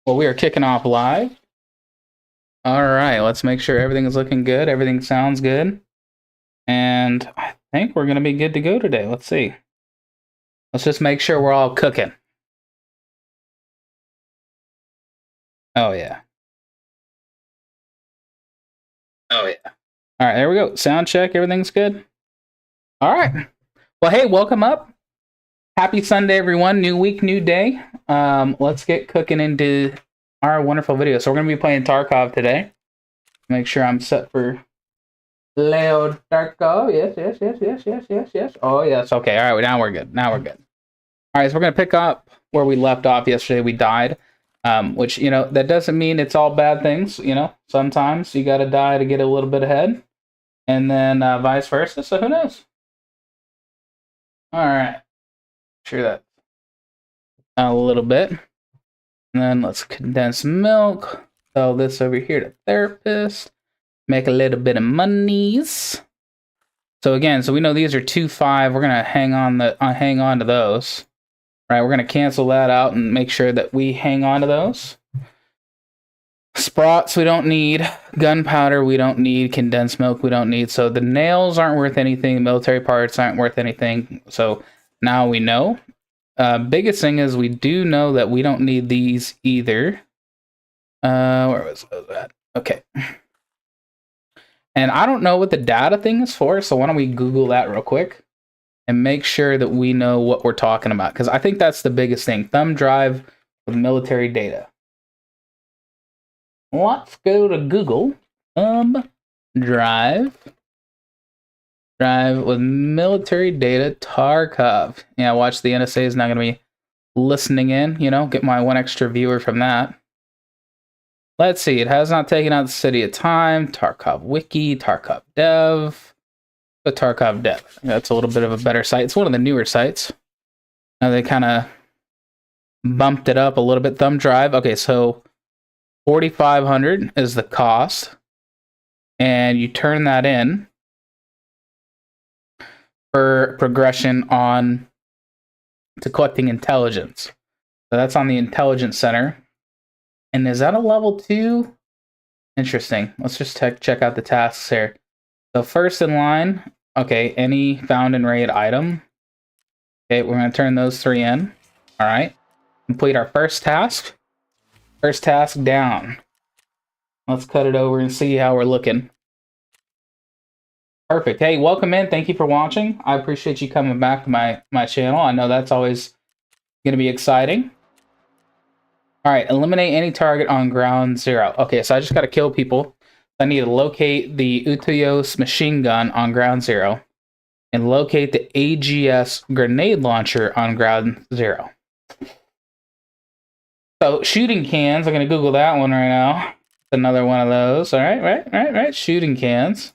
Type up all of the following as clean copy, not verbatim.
Well, we are kicking off live. All right, let's make sure everything is looking good. Everything sounds good. And I think we're going to be good to go today. Let's see. Let's just make sure we're all cooking. Oh, yeah. Oh, yeah. All right, there we go. Sound check. Everything's good. All right. Well, hey, welcome up. Happy Sunday, everyone. New week, new day. Let's get cooking into our wonderful video. So we're going to be playing Tarkov today. Make sure I'm set for loud Tarkov. Yes. Oh, yes. Okay. All right. Now we're good. All right. So we're going to pick up where we left off yesterday. We died, which, that doesn't mean it's all bad things. Sometimes you got to die to get a little bit ahead, and then vice versa. So who knows? All right. Sure that a little bit. And then let's condense milk. Sell this over here to therapist. Make a little bit of monies. So again, we know these are 2.5. We're gonna hang on to those. Right, we're gonna cancel that out and make sure that we hang on to those. Sprots we don't need. Gunpowder we don't need. Condensed milk we don't need. So the nails aren't worth anything. Military parts aren't worth anything. So now we know. Biggest thing is we do know that we don't need these either. Where was that? Okay. And I don't know what the data thing is for, so why don't we Google that real quick and make sure that we know what we're talking about, because I think that's the biggest thing. Thumb drive with military data. Let's go to Google. Thumb drive with military data, Tarkov. Yeah, watch, the NSA is not going to be listening in, get my one extra viewer from that. Let's see, it has not taken out the city of time, Tarkov Wiki, Tarkov Dev, the Tarkov Dev. That's a little bit of a better site. It's one of the newer sites. Now they kind of bumped it up a little bit. Thumb drive, okay, so 4,500 is the cost, and you turn that in for progression on to collecting intelligence. So that's on the intelligence center. And is that a level 2? Interesting. Let's just check out the tasks here. So first in line, okay, any found and raid item. Okay, we're going to turn those 3 in. All right. Complete our first task. First task down. Let's cut it over and see how we're looking. Perfect. Hey, welcome in. Thank you for watching. I appreciate you coming back to my channel. I know that's always going to be exciting. All right, eliminate any target on ground 0. Okay, so I just got to kill people. I need to locate the Utuyos machine gun on ground 0 and locate the AGS grenade launcher on ground 0. So shooting cans, I'm going to Google that one right now. Another one of those. All right, right. Shooting cans.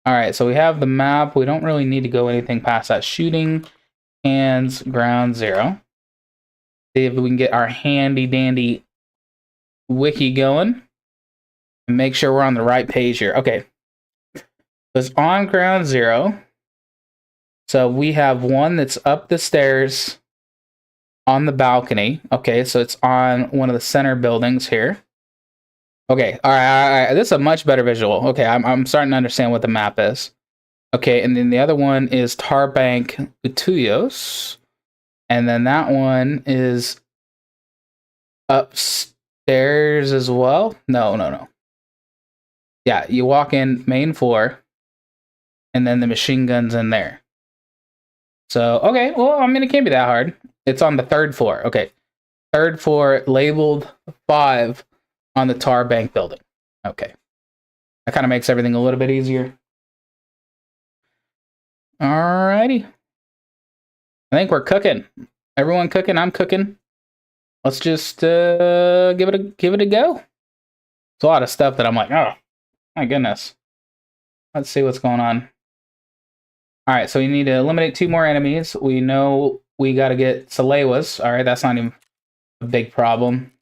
All right, so we have the map. We don't really need to go anything past that. Shooting cans, ground 0. See if we can get our handy dandy wiki going and make sure we're on the right page here. Okay. It's on ground 0. So we have one that's up the stairs on the balcony. Okay, so it's on one of the center buildings here. Okay, all right. This is a much better visual. Okay, I'm starting to understand what the map is. Okay, and then the other one is Tarbank Utuyos. And then that one is upstairs as well. No. Yeah, you walk in main floor, and then the machine gun's in there. So, okay, well, I mean, it can't be that hard. It's on the 3rd floor. Okay, 3rd floor, labeled 5 on the Tarbank building. Okay, that kind of makes everything a little bit easier. Alrighty. I think we're cooking. Everyone cooking. I'm cooking. Let's just give it a go. It's a lot of stuff that I'm like, oh my goodness. Let's see what's going on. All right, so we need to eliminate 2 more enemies. We know we got to get Salewas. All right, that's not even a big problem.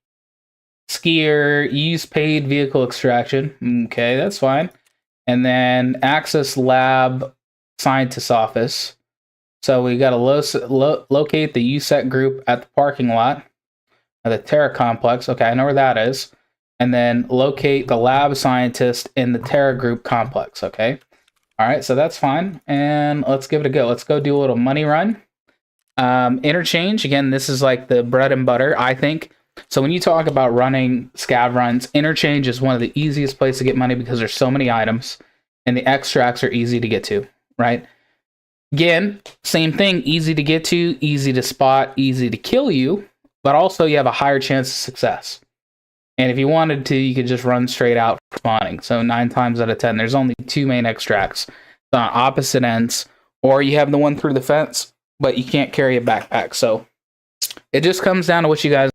Skier, use paid vehicle extraction. Okay, that's fine. And then access lab scientist office. So we got to locate the USEC group at the parking lot. The Terra complex. Okay, I know where that is. And then locate the lab scientist in the Terra group complex. Okay. All right, so that's fine. And let's give it a go. Let's go do a little money run. Interchange, again, this is like the bread and butter, I think. So when you talk about running scav runs, interchange is one of the easiest places to get money because there's so many items and the extracts are easy to get to, right? Again, same thing, easy to get to, easy to spot, easy to kill you, but also you have a higher chance of success. And if you wanted to, you could just run straight out spawning. So 9 times out of 10, there's only 2 main extracts on opposite ends, or you have the one through the fence, but you can't carry a backpack. So it just comes down to what you guys.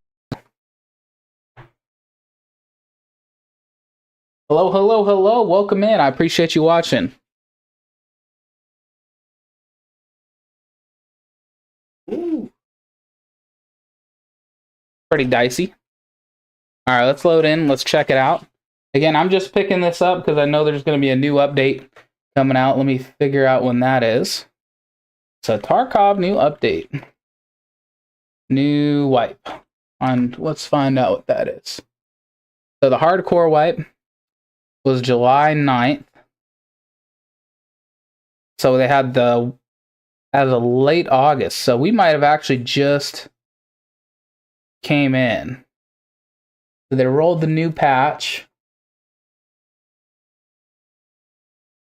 Hello, hello, hello. Welcome in. I appreciate you watching. Ooh. Pretty dicey. All right, let's load in. Let's check it out. Again, I'm just picking this up because I know there's going to be a new update coming out. Let me figure out when that is. So Tarkov new update. New wipe. Let's find out what that is. So the hardcore wipe was July 9th. So they had as of late August. So we might have actually just came in. So they rolled the new patch.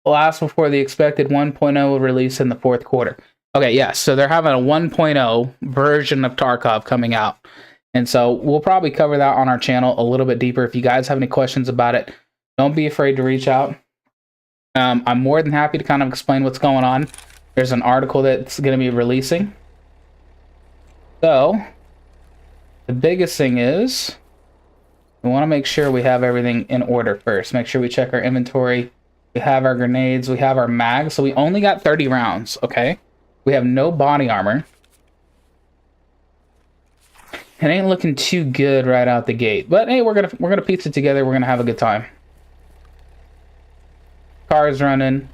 Last before the expected 1.0 release in the 4th quarter. Okay, yeah, so they're having a 1.0 version of Tarkov coming out. And so we'll probably cover that on our channel a little bit deeper. If you guys have any questions about it, don't be afraid to reach out. I'm more than happy to kind of explain what's going on. There's an article that's going to be releasing. So, the biggest thing is, we want to make sure we have everything in order first. Make sure we check our inventory. We have our grenades. We have our mags. So we only got 30 rounds, okay? We have no body armor. It ain't looking too good right out the gate. But hey, we're gonna piece it together. We're gonna have a good time. Car's running.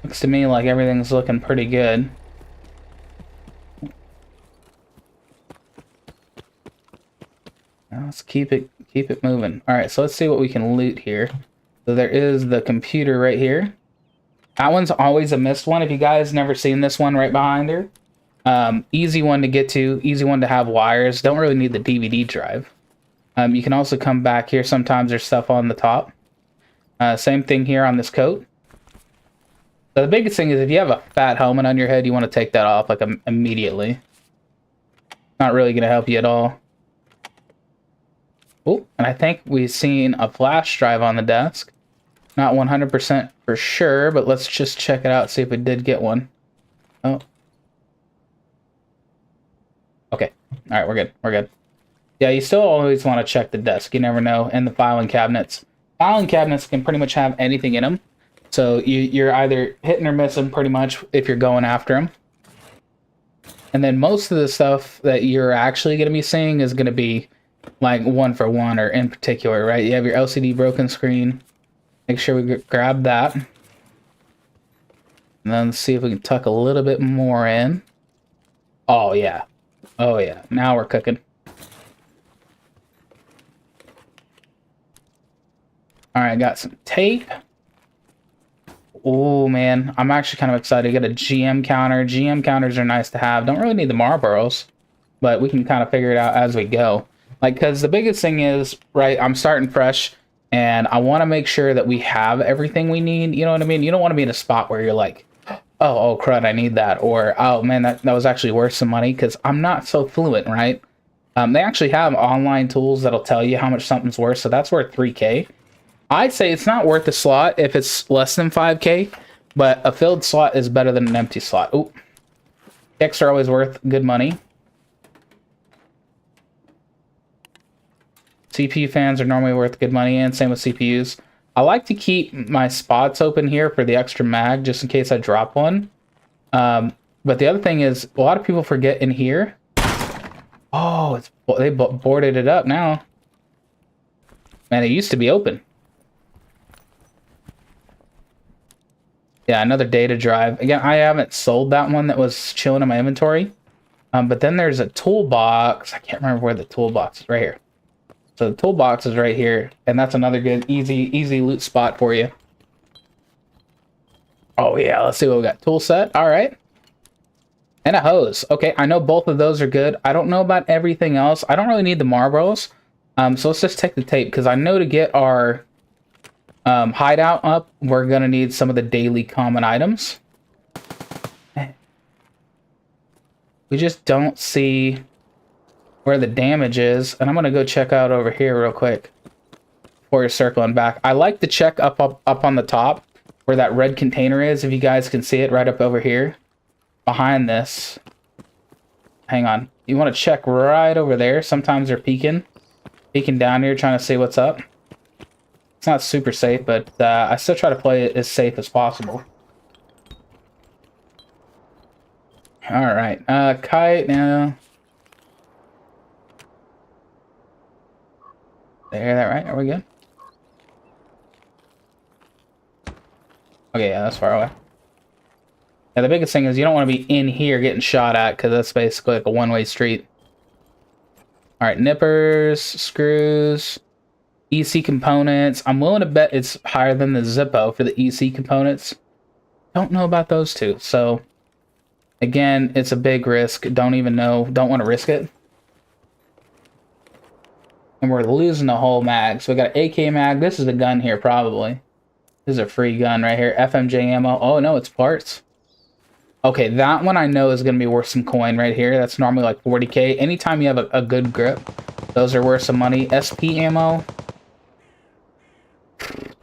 Looks to me like everything's looking pretty good. Now let's keep it moving. All right, so let's see what we can loot here. So there is the computer right here. That one's always a missed one. If you guys never seen this one right behind her, easy one to get to, easy one to have wires. Don't really need the DVD drive. You can also come back here. Sometimes there's stuff on the top. Same thing here on this coat. So the biggest thing is if you have a fat helmet on your head, you want to take that off like immediately. Not really going to help you at all. Oh, and I think we've seen a flash drive on the desk. Not 100% for sure, but let's just check it out, see if we did get one. Oh. Okay. All right, we're good. We're good. Yeah, you still always want to check the desk. You never know. And the filing cabinets. Filing cabinets can pretty much have anything in them. So you're either hitting or missing pretty much if you're going after them. And then most of the stuff that you're actually going to be seeing is going to be like 1 for 1 or in particular, right? You have your LCD broken screen. Make sure we grab that. And then see if we can tuck a little bit more in. Oh, yeah. Oh, yeah. Now we're cooking. All right, got some tape. Oh, man. I'm actually kind of excited. Get a GM counter. GM counters are nice to have. Don't really need the Marlboros, but we can kind of figure it out as we go. Like, because the biggest thing is, right, I'm starting fresh, and I want to make sure that we have everything we need. You know what I mean? You don't want to be in a spot where you're like, oh crud, I need that. Or, oh, man, that was actually worth some money, because I'm not so fluent, right? They actually have online tools that'll tell you how much something's worth, so that's worth 3K. I'd say it's not worth a slot if it's less than 5K, but a filled slot is better than an empty slot. Oh, kicks are always worth good money. CPU fans are normally worth good money, and same with CPUs. I like to keep my spots open here for the extra mag, just in case I drop one. But the other thing is, a lot of people forget in here. Oh, they boarded it up now. Man, it used to be open. Yeah, another data drive. Again, I haven't sold that one that was chilling in my inventory. But then there's a toolbox. I can't remember where the toolbox is. Right here. So the toolbox is right here, and that's another good, easy loot spot for you. Oh yeah, let's see what we got. Tool set. All right. And a hose. Okay, I know both of those are good. I don't know about everything else. I don't really need the marbles. So let's just take the tape, because I know to get our hideout up, we're going to need some of the daily common items. We just don't see where the damage is. And I'm going to go check out over here real quick before you're circling back. I like to check up on the top where that red container is, if you guys can see it right up over here. Behind this. Hang on. You want to check right over there. Sometimes they're peeking down here trying to see what's up. It's not super safe, but I still try to play it as safe as possible. Alright, kite now. Did I hear that right? Are we good? Okay, yeah, that's far away. Yeah, the biggest thing is you don't want to be in here getting shot at, because that's basically like a one-way street. Alright, nippers, screws, EC components. I'm willing to bet it's higher than the Zippo for the EC components. Don't know about those two. So, again, it's a big risk. Don't even know. Don't want to risk it. And we're losing the whole mag. So we got an AK mag. This is a gun here, probably. This is a free gun right here. FMJ ammo. Oh, no, it's parts. Okay, that one I know is going to be worth some coin right here. That's normally like 40k. Anytime you have a good grip, those are worth some money. SP ammo.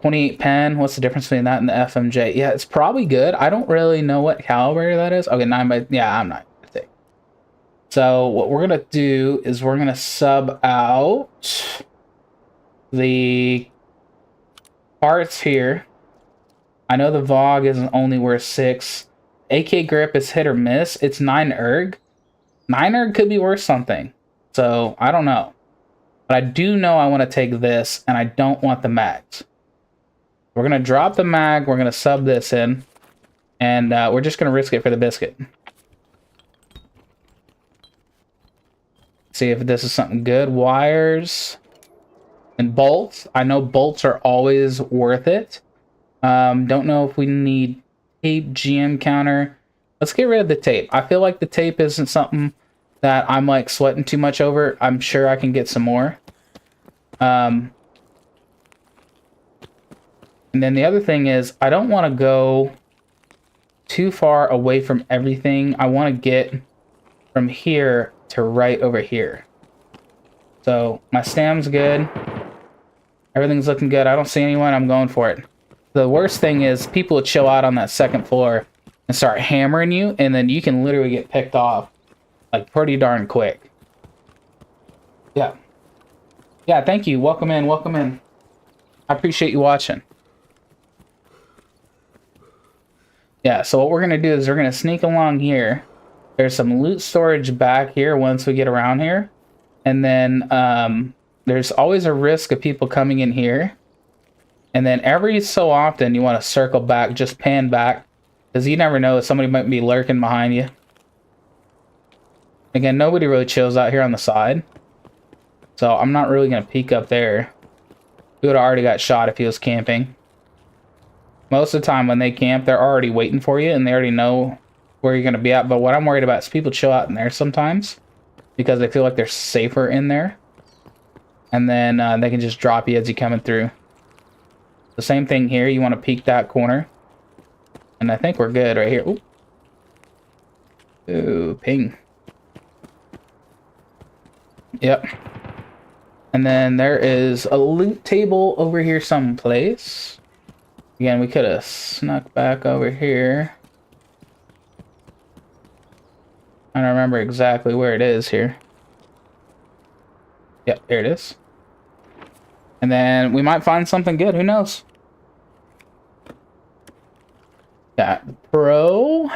28 pen. What's the difference between that and the FMJ? Yeah, it's probably good. I don't really know what caliber that is. Okay, 9x... Yeah, I'm not going to take. So what we're going to do is we're going to sub out the parts here. I know the VOG isn't only worth 6. AK grip is hit or miss. It's 9 erg. 9 erg could be worth something. So, I don't know. But I do know I want to take this, and I don't want the mags. We're going to drop the mag. We're going to sub this in. And we're just going to risk it for the biscuit. See if this is something good. Wires. And bolts. I know bolts are always worth it. Don't know if we need... tape, GM counter. Let's get rid of the tape. I feel like the tape isn't something that I'm like sweating too much over. I'm sure I can get some more. And then the other thing is I don't want to go too far away from everything. I want to get from here to right over here. So my stam's good. Everything's looking good. I don't see anyone. I'm going for it. The worst thing is people will chill out on that second floor and start hammering you, and then you can literally get picked off like pretty darn quick. Yeah. Yeah, thank you. Welcome in. Welcome in. I appreciate you watching. Yeah, so what we're going to do is we're going to sneak along here. There's some loot storage back here once we get around here. And then there's always a risk of people coming in here. And then every so often you want to circle back, just pan back. Because you never know if somebody might be lurking behind you. Again, nobody really chills out here on the side. So I'm not really going to peek up there. He would have already got shot if he was camping. Most of the time when they camp, they're already waiting for you. And they already know where you're going to be at. But what I'm worried about is people chill out in there sometimes. Because they feel like they're safer in there. And then they can just drop you as you're coming through. The same thing here. You want to peek that corner. And I think we're good right here. Ooh. Ooh, ping. Yep. And then there is a loot table over here someplace. Again, we could have snuck back over here. I don't remember exactly where it is here. Yep, here it is. And then we might find something good. Who knows? Got the Pro,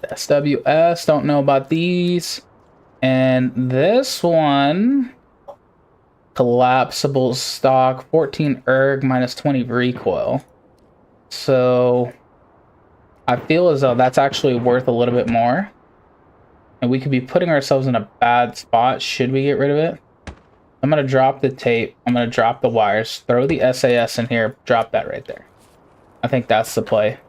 SWS, don't know about these. And this one, collapsible stock, 14 erg minus 20 recoil. So I feel as though that's actually worth a little bit more. and we could be putting ourselves in a bad spot should we get rid of it. I'm going to drop the tape. I'm going to drop the wires. Throw the SAS in here. Drop that right there. I think that's the play.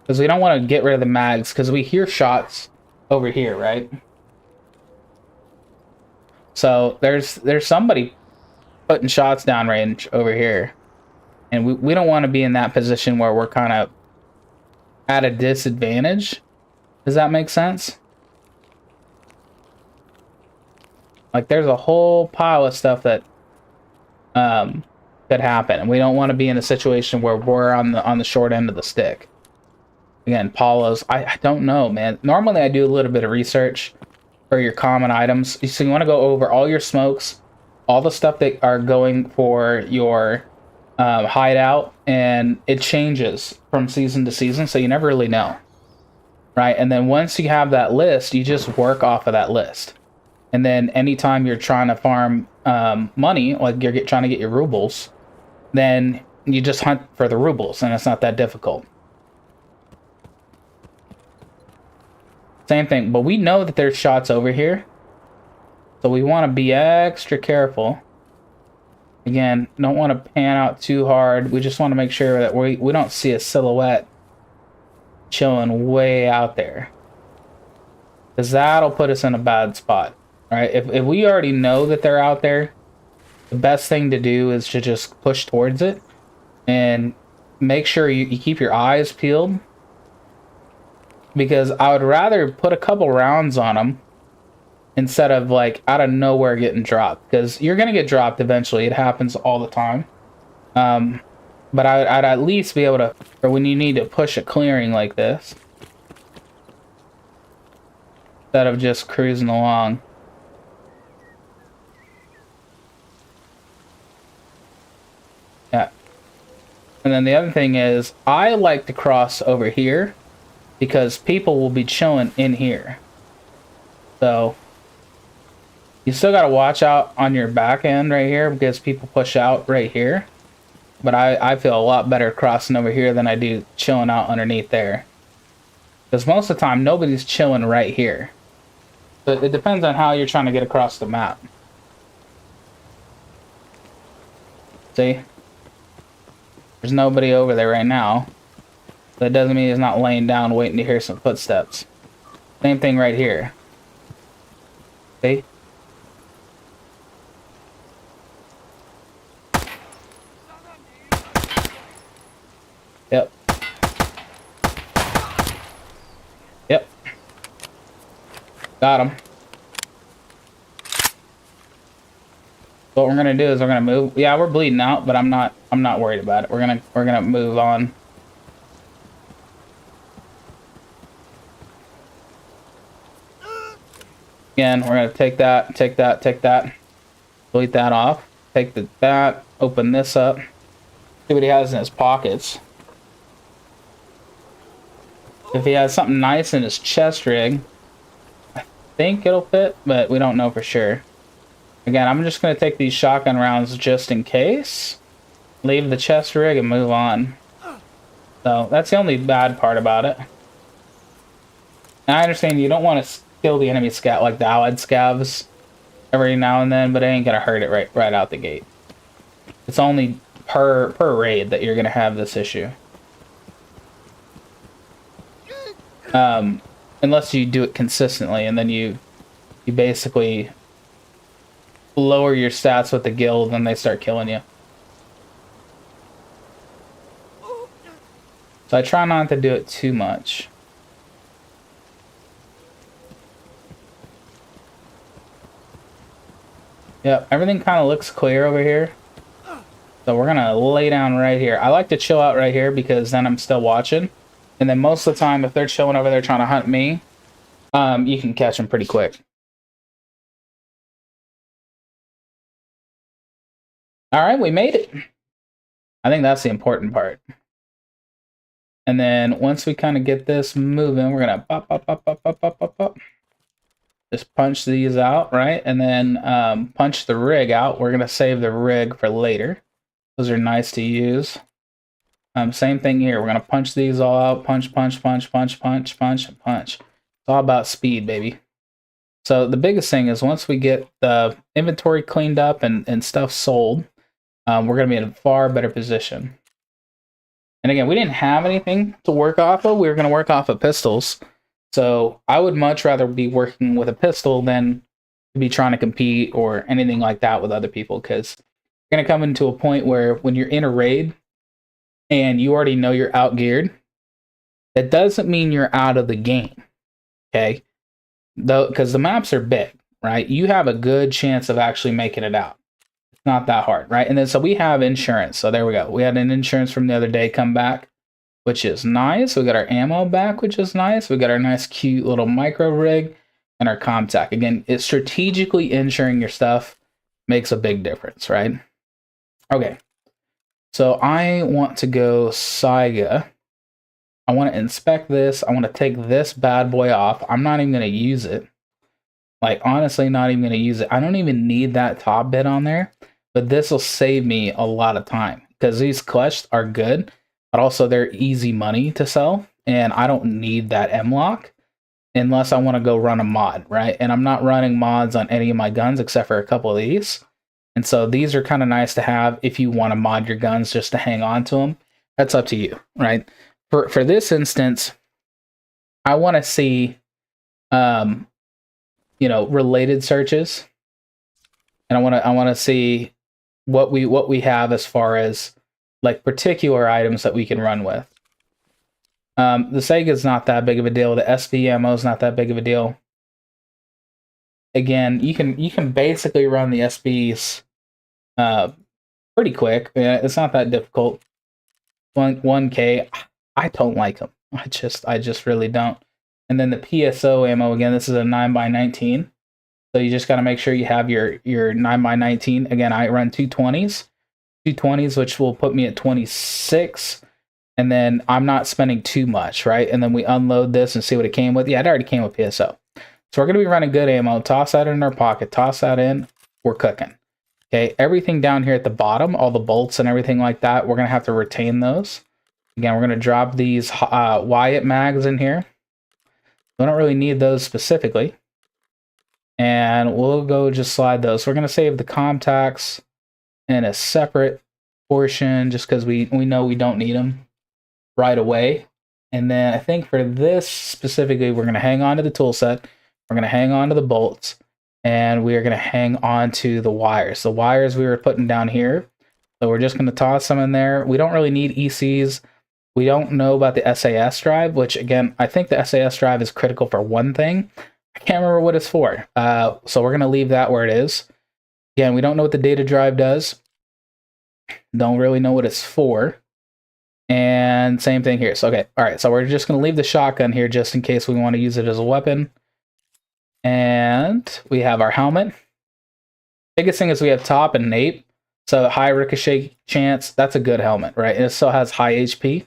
Because we don't want to get rid of the mags, because we hear shots over here, right? So there's somebody putting shots downrange over here. And we don't want to be in that position where we're kind of at a disadvantage. Does that make sense? Like, there's a whole pile of stuff that could happen, and we don't want to be in a situation where we're on the short end of the stick. Again, Paulos, I don't know, man. Normally, I do a little bit of research for your common items. So you want to go over all your smokes, all the stuff that are going for your hideout, and it changes from season to season, so you never really know, right? And then once you have that list, you just work off of that list. And then anytime you're trying to farm money, like you're trying to get your rubles, then you just hunt for the rubles, and it's not that difficult. Same thing, but we know that there's shots over here, so we want to be extra careful. Again, don't want to pan out too hard. We just want to make sure that we don't see a silhouette chilling way out there, because that'll put us in a bad spot. Right? If we already know that they're out there, the best thing to do is to just push towards it and make sure you keep your eyes peeled, because I would rather put a couple rounds on them instead of like out of nowhere getting dropped, because you're gonna get dropped eventually. It happens all the time. But I'd at least be able to, or when you need to push a clearing like this, instead of just cruising along. Yeah. And then the other thing is, I like to cross over here because people will be chilling in here. So you still got to watch out on your back end right here, because people push out right here. But I feel a lot better crossing over here than I do chilling out underneath there, because most of the time nobody's chilling right here. But it depends on how you're trying to get across the map. See? There's nobody over there right now. That doesn't mean he's not laying down waiting to hear some footsteps. Same thing right here. See? Yep. Yep. Got him. What we're gonna do is we're gonna move. Yeah, we're bleeding out, but I'm not worried about it. We're gonna move on. Again, we're gonna take that, delete that off, take that, open this up, see what he has in his pockets. If he has something nice in his chest rig, I think it'll fit, but we don't know for sure. Again, I'm just gonna take these shotgun rounds just in case, leave the chest rig and move on. So that's the only bad part about it. And I understand you don't want to kill the enemy scout like the allied scavs every now and then, but it ain't gonna hurt it right out the gate. It's only per raid that you're gonna have this issue. Unless you do it consistently, and then you basically lower your stats with the guild and they start killing you. So I try not to do it too much. Yep, everything kind of looks clear over here. So we're gonna lay down right here. I like to chill out right here because then I'm still watching. And then most of the time, if they're chilling over there trying to hunt me, you can catch them pretty quick. All right, we made it. I think that's the important part. And then once we kind of get this moving, we're gonna pop, pop, pop, pop, pop, pop, pop, pop. Just punch these out, right? And then punch the rig out. We're gonna save the rig for later. Those are nice to use. Same thing here. We're gonna punch these all out. Punch, punch, punch, punch, punch, punch, punch. It's all about speed, baby. So the biggest thing is once we get the inventory cleaned up and stuff sold, we're going to be in a far better position. And again, we didn't have anything to work off of. We were going to work off of pistols. So I would much rather be working with a pistol than be trying to compete or anything like that with other people, because you're going to come into a point where when you're in a raid and you already know you're outgeared, that doesn't mean you're out of the game. Okay? Though, because the maps are big, right? You have a good chance of actually making it out. It's not that hard, right? And then so we have insurance. So there we go. We had an insurance from the other day come back, which is nice. We got our ammo back, which is nice. We got our nice, cute little micro rig and our ComTac. Again, it's strategically insuring your stuff makes a big difference, right? Okay. So I want to go Saiga. I want to inspect this. I want to take this bad boy off. I'm not even going to use it. Like, honestly, not even going to use it. I don't even need that top bit on there, but this will save me a lot of time because these clutch are good, but also they're easy money to sell, and I don't need that M-lock unless I want to go run a mod, right? And I'm not running mods on any of my guns except for a couple of these. And so these are kind of nice to have if you want to mod your guns just to hang on to them. That's up to you, right? For this instance, I want to see, related searches, and I want to see what we have as far as like particular items that we can run with. The Saiga is not that big of a deal. The SV ammo is not that big of a deal. Again, you can basically run the SBs pretty quick. It's not that difficult. 1K. I don't like them. I just really don't. And then the PSO ammo, again, this is a 9x19. So you just got to make sure you have your 9x19. Again, I run 220s, which will put me at 26. And then I'm not spending too much, right? And then we unload this and see what it came with. Yeah, it already came with PSO. So we're going to be running good ammo. Toss that in our pocket. Toss that in. We're cooking. Okay, everything down here at the bottom, all the bolts and everything like that, we're going to have to retain those. Again, we're going to drop these Wyatt mags in here. We don't really need those specifically. And we'll go just slide those. So we're going to save the ComTacs in a separate portion just because we know we don't need them right away. And then I think for this specifically, we're going to hang on to the tool set. We're going to hang on to the bolts. And we are going to hang on to the wires. The wires we were putting down here. So we're just going to toss some in there. We don't really need ECs. We don't know about the SAS drive, which again, I think the SAS drive is critical for one thing. I can't remember what it's for. So we're going to leave that where it is. Again, we don't know what the data drive does. Don't really know what it's for. And same thing here. So, okay. All right. So we're just going to leave the shotgun here just in case we want to use it as a weapon. And we have our helmet. Biggest thing is we have top and nape. So high ricochet chance. That's a good helmet, right? And it still has high HP.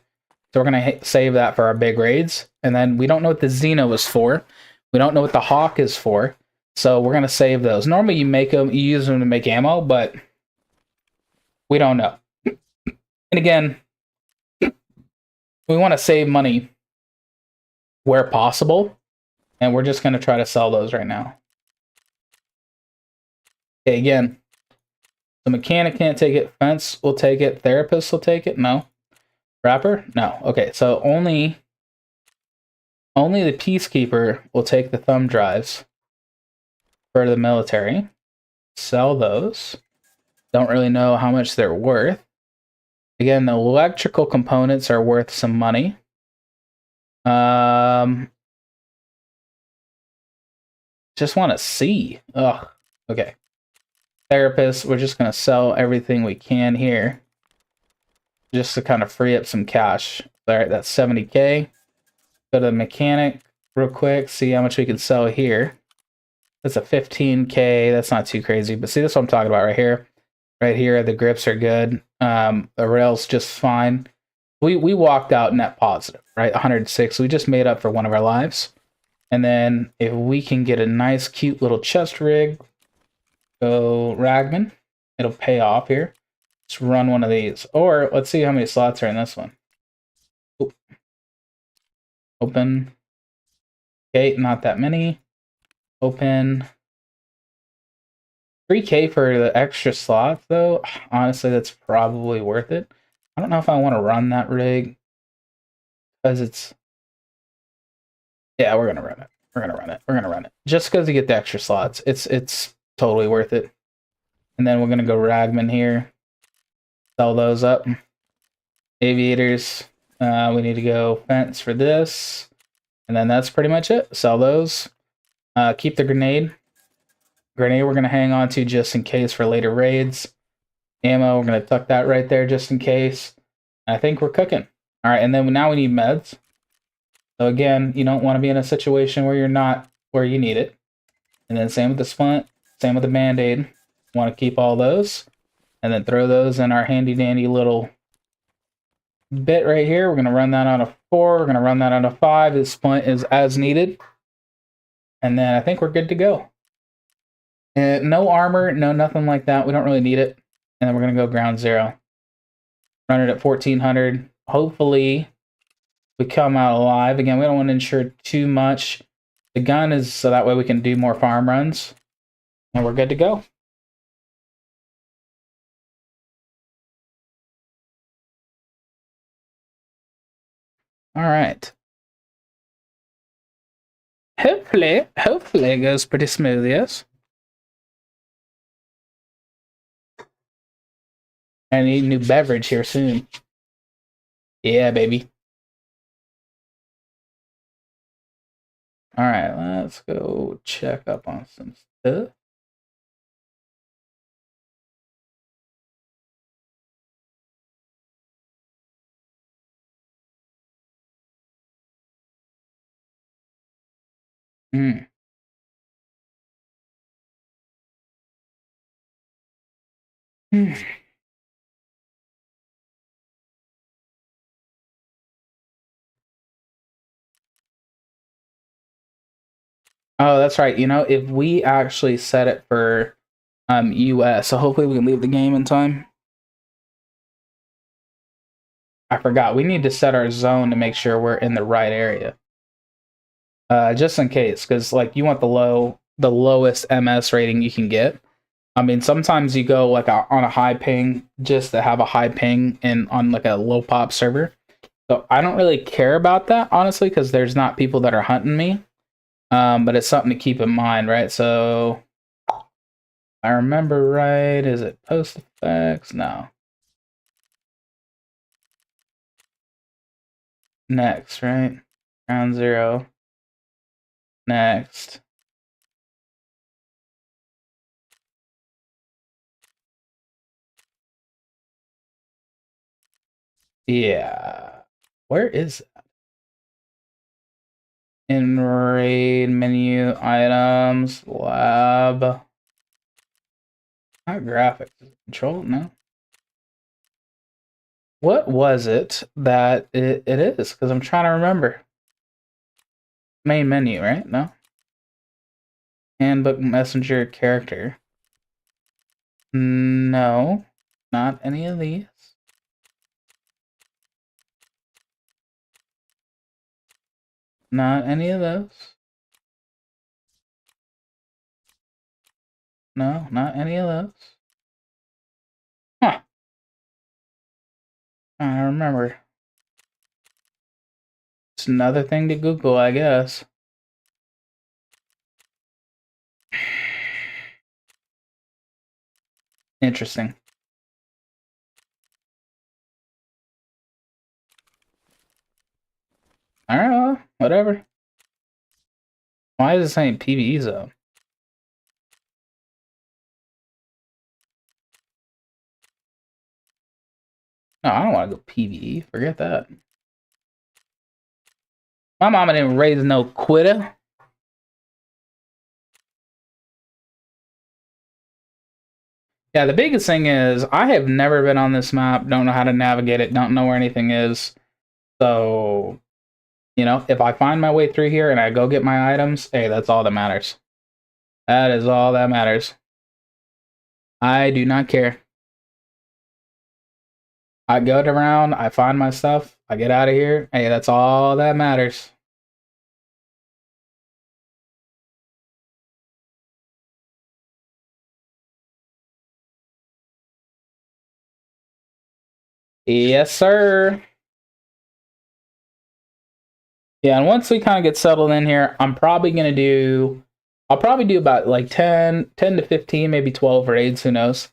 So we're going to save that for our big raids. And then we don't know what the Xeno is for. We don't know what the Hawk is for. So we're going to save those. Normally you use them to make ammo, but we don't know. And again, we want to save money where possible. And we're just going to try to sell those right now. Okay, again, the mechanic can't take it. Fence will take it. Therapist will take it. No. Rapper? No. Okay, so only the Peacekeeper will take the thumb drives for the military. Sell those. Don't really know how much they're worth. Again, the electrical components are worth some money. Just want to see. Ugh. Okay. Therapist, we're just going to sell everything we can here. Just to kind of free up some cash. All right, that's 70K. Go to the mechanic real quick. See how much we can sell here. That's a 15K. That's not too crazy. But see, that's what I'm talking about right here. Right here, the grips are good. The rail's just fine. We walked out net positive, right? 106. We just made up for one of our lives. And then if we can get a nice, cute little chest rig, go Ragman. It'll pay off here. Let's run one of these. Or let's see how many slots are in this one. Oop. Open. Okay, not that many. Open 3K for the extra slots, though. Honestly, that's probably worth it. I don't know if I want to run that rig because it's. Yeah, we're gonna run it. We're gonna run it. We're gonna run it just because you get the extra slots. It's totally worth it. And then we're gonna go Ragman here. Sell those up. Aviators. We need to go fence for this, and then that's pretty much it. Sell those. Keep the grenade. Grenade we're gonna hang on to just in case for later raids. Ammo we're gonna tuck that right there just in case. I think we're cooking. All right, and then now we need meds. So again, you don't want to be in a situation where you're not where you need it. And then same with the splint, same with the band-aid. Want to keep all those. And then throw those in our handy dandy little bit right here. We're going to run that on a 4. We're going to run that on a 5. The splint is as needed. And then I think we're good to go. No armor, no nothing like that. We don't really need it. And then we're going to go ground 0. Run it at 1400. Hopefully we come out alive. Again, we don't want to ensure too much. The gun is so that way we can do more farm runs. And we're good to go. All right. Hopefully it goes pretty smooth, yes. I need a new beverage here soon. Yeah, baby. All right, let's go check up on some stuff. Hmm. Oh, that's right. You know, if we actually set it for US, so hopefully we can leave the game in time. I forgot. We need to set our zone to make sure we're in the right area. Just in case, because like you want the lowest MS rating you can get. I mean, sometimes you go like on a high ping just to have a high ping in on like a low pop server. So I don't really care about that honestly, because there's not people that are hunting me. But it's something to keep in mind, right? So I remember right. Is it post effects? No. Next, right? Ground 0. Next. Yeah. Where is it? In raid menu items lab. Not graphics. Control? No. What was it that it is? Because I'm trying to remember. Main menu, right? No. Handbook messenger character. No. Not any of these. Not any of those. No, not any of those. Huh. I remember. It's another thing to Google, I guess. Interesting. I don't know. Whatever. Why is it saying PvE zone? No, I don't want to go PvE. Forget that. My mama didn't raise no quitter. Yeah, the biggest thing is I have never been on this map, don't know how to navigate it, don't know where anything is. So, you know, if I find my way through here and I go get my items, hey, that's all that matters. That is all that matters. I do not care. I go around, I find my stuff, I get out of here. Hey, that's all that matters. Yes, sir. Yeah, and once we kind of get settled in here, I'll probably do about like 10 to 15, maybe 12 raids, who knows.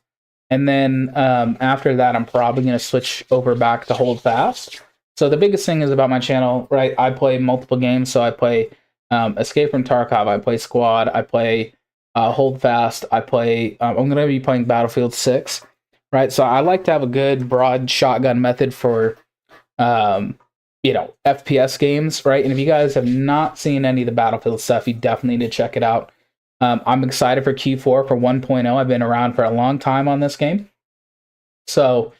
And then after that, I'm probably going to switch over back to Hold Fast. So the biggest thing is about my channel, right? I play multiple games. So I play Escape from Tarkov, I play Squad, I play Hold Fast, I play. I'm going to be playing Battlefield 6, right? So I like to have a good broad shotgun method for um, FPS games, right? And if you guys have not seen any of the Battlefield stuff, you definitely need to check it out. I'm excited for Q4 for 1.0. I've been around for a long time on this game. So,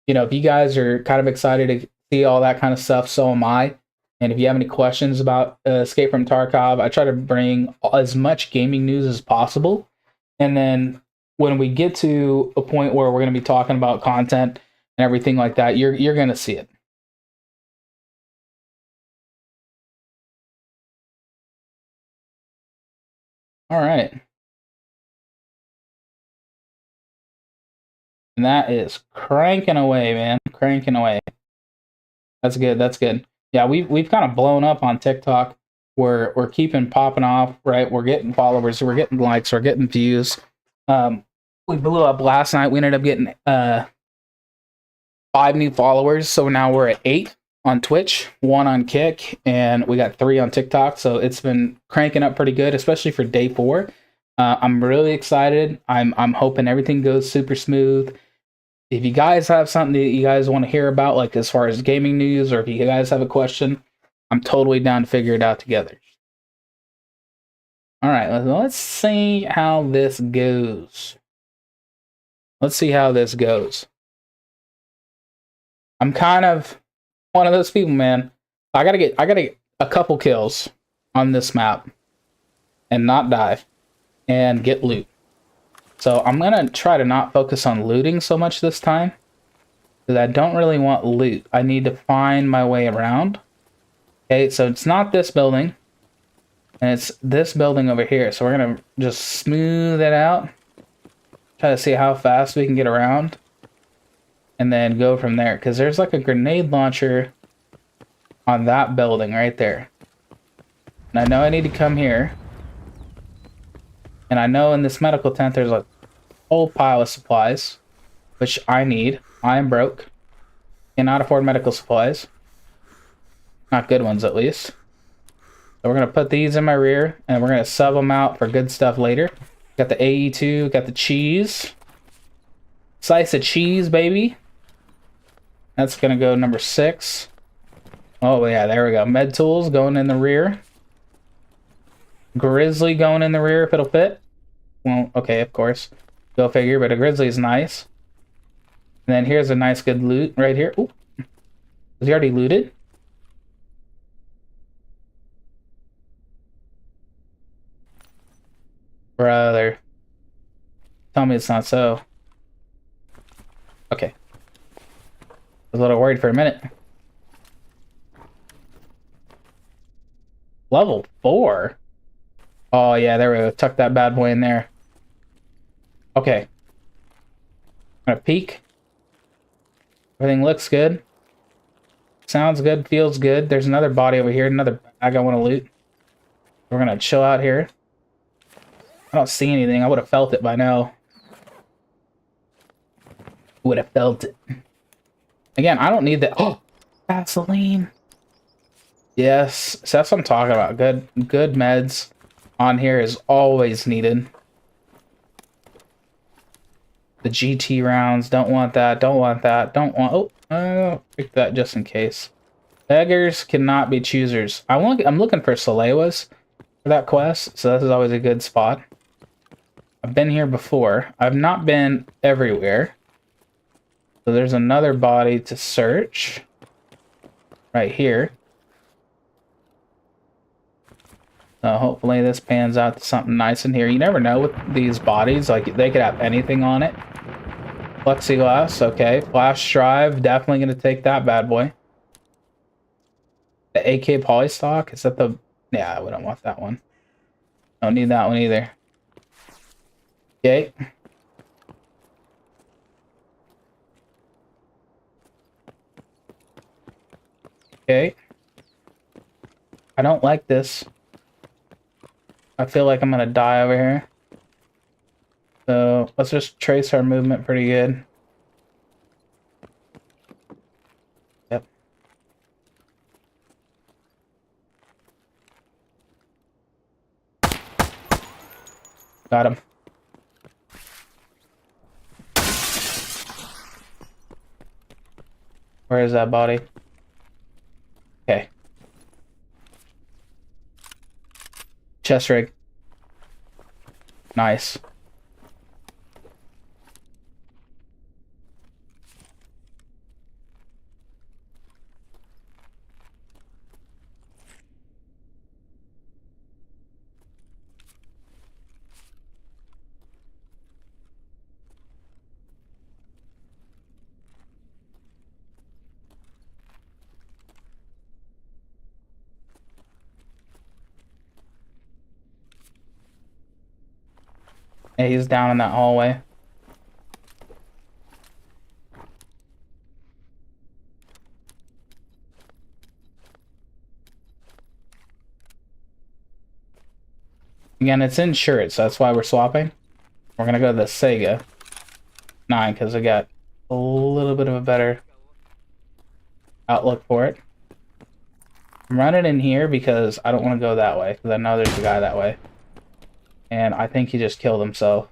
if you guys are kind of excited to see all that kind of stuff, so am I. And if you have any questions about Escape from Tarkov, I try to bring as much gaming news as possible. And then when we get to a point where we're going to be talking about content and everything like that, you're going to see it. All right. And that is cranking away, man. Cranking away. That's good. That's good. Yeah, we've kind of blown up on TikTok. We're keeping popping off, right? We're getting followers, we're getting likes, we're getting views. We blew up last night. We ended up getting 5 new followers, so now we're at 8 on Twitch, 1 on Kick, and we got 3 on TikTok. So it's been cranking up pretty good, especially for day 4. I'm really excited. I'm hoping everything goes super smooth. If you guys have something that you guys want to hear about, like as far as gaming news, or if you guys have a question, I'm totally down to figure it out together. All right, let's see how this goes. Let's see how this goes. I'm kind of one of those people, man. I gotta get a couple kills on this map and not die and get loot. So I'm gonna try to not focus on looting so much this time, because I don't really want loot. I need to find my way around. Okay, so it's not this building, and it's this building over here. So we're gonna just smooth it out, try to see how fast we can get around, and then go from there. Because there's like a grenade launcher on that building right there. And I know I need to come here. And I know in this medical tent there's a whole pile of supplies, which I need. I am broke. Cannot afford medical supplies. Not good ones, at least. So we're going to put these in my rear, and we're going to sub them out for good stuff later. Got the AE2, got the cheese. Slice of cheese, baby. That's going to go number 6. Oh, yeah, there we go. Med tools going in the rear. Grizzly going in the rear if it'll fit. Well, okay, of course. Go figure, but a grizzly is nice. And then here's a nice good loot right here. Ooh. Was he already looted? Brother. Tell me it's not so. Okay. I was a little worried for a minute. Level 4? Oh, yeah, there we go. Tuck that bad boy in there. Okay. I'm gonna peek. Everything looks good. Sounds good, feels good. There's another body over here, another bag I want to loot. We're gonna chill out here. I don't see anything. I would have felt it by now. Would have felt it. Again, I don't need that. Oh, Vaseline. Yes, so that's what I'm talking about. Good meds on here is always needed. The GT rounds, don't want that, don't want that, don't want... Oh, pick that just in case. Beggars cannot be choosers. I'm looking for Salewas for that quest, so this is always a good spot. I've been here before. I've not been everywhere. So there's another body to search. Right here. So hopefully this pans out to something nice in here. You never know with these bodies, like they could have anything on it. Plexiglass, okay. Flash drive, definitely gonna take that bad boy. The AK polystock, is that the... Yeah, we don't want that one. Don't need that one either. Okay. Okay. I don't like this. I feel like I'm gonna die over here. So let's just trace our movement pretty good. Yep. Got him. Where is that body? Okay. Chest rig. Nice. Yeah, he's down in that hallway. Again, it's insured, so that's why we're swapping. We're gonna go to the Sega 9 because I got a little bit of a better outlook for it. I'm running in here because I don't want to go that way because I know there's a guy that way. And I think he just killed himself.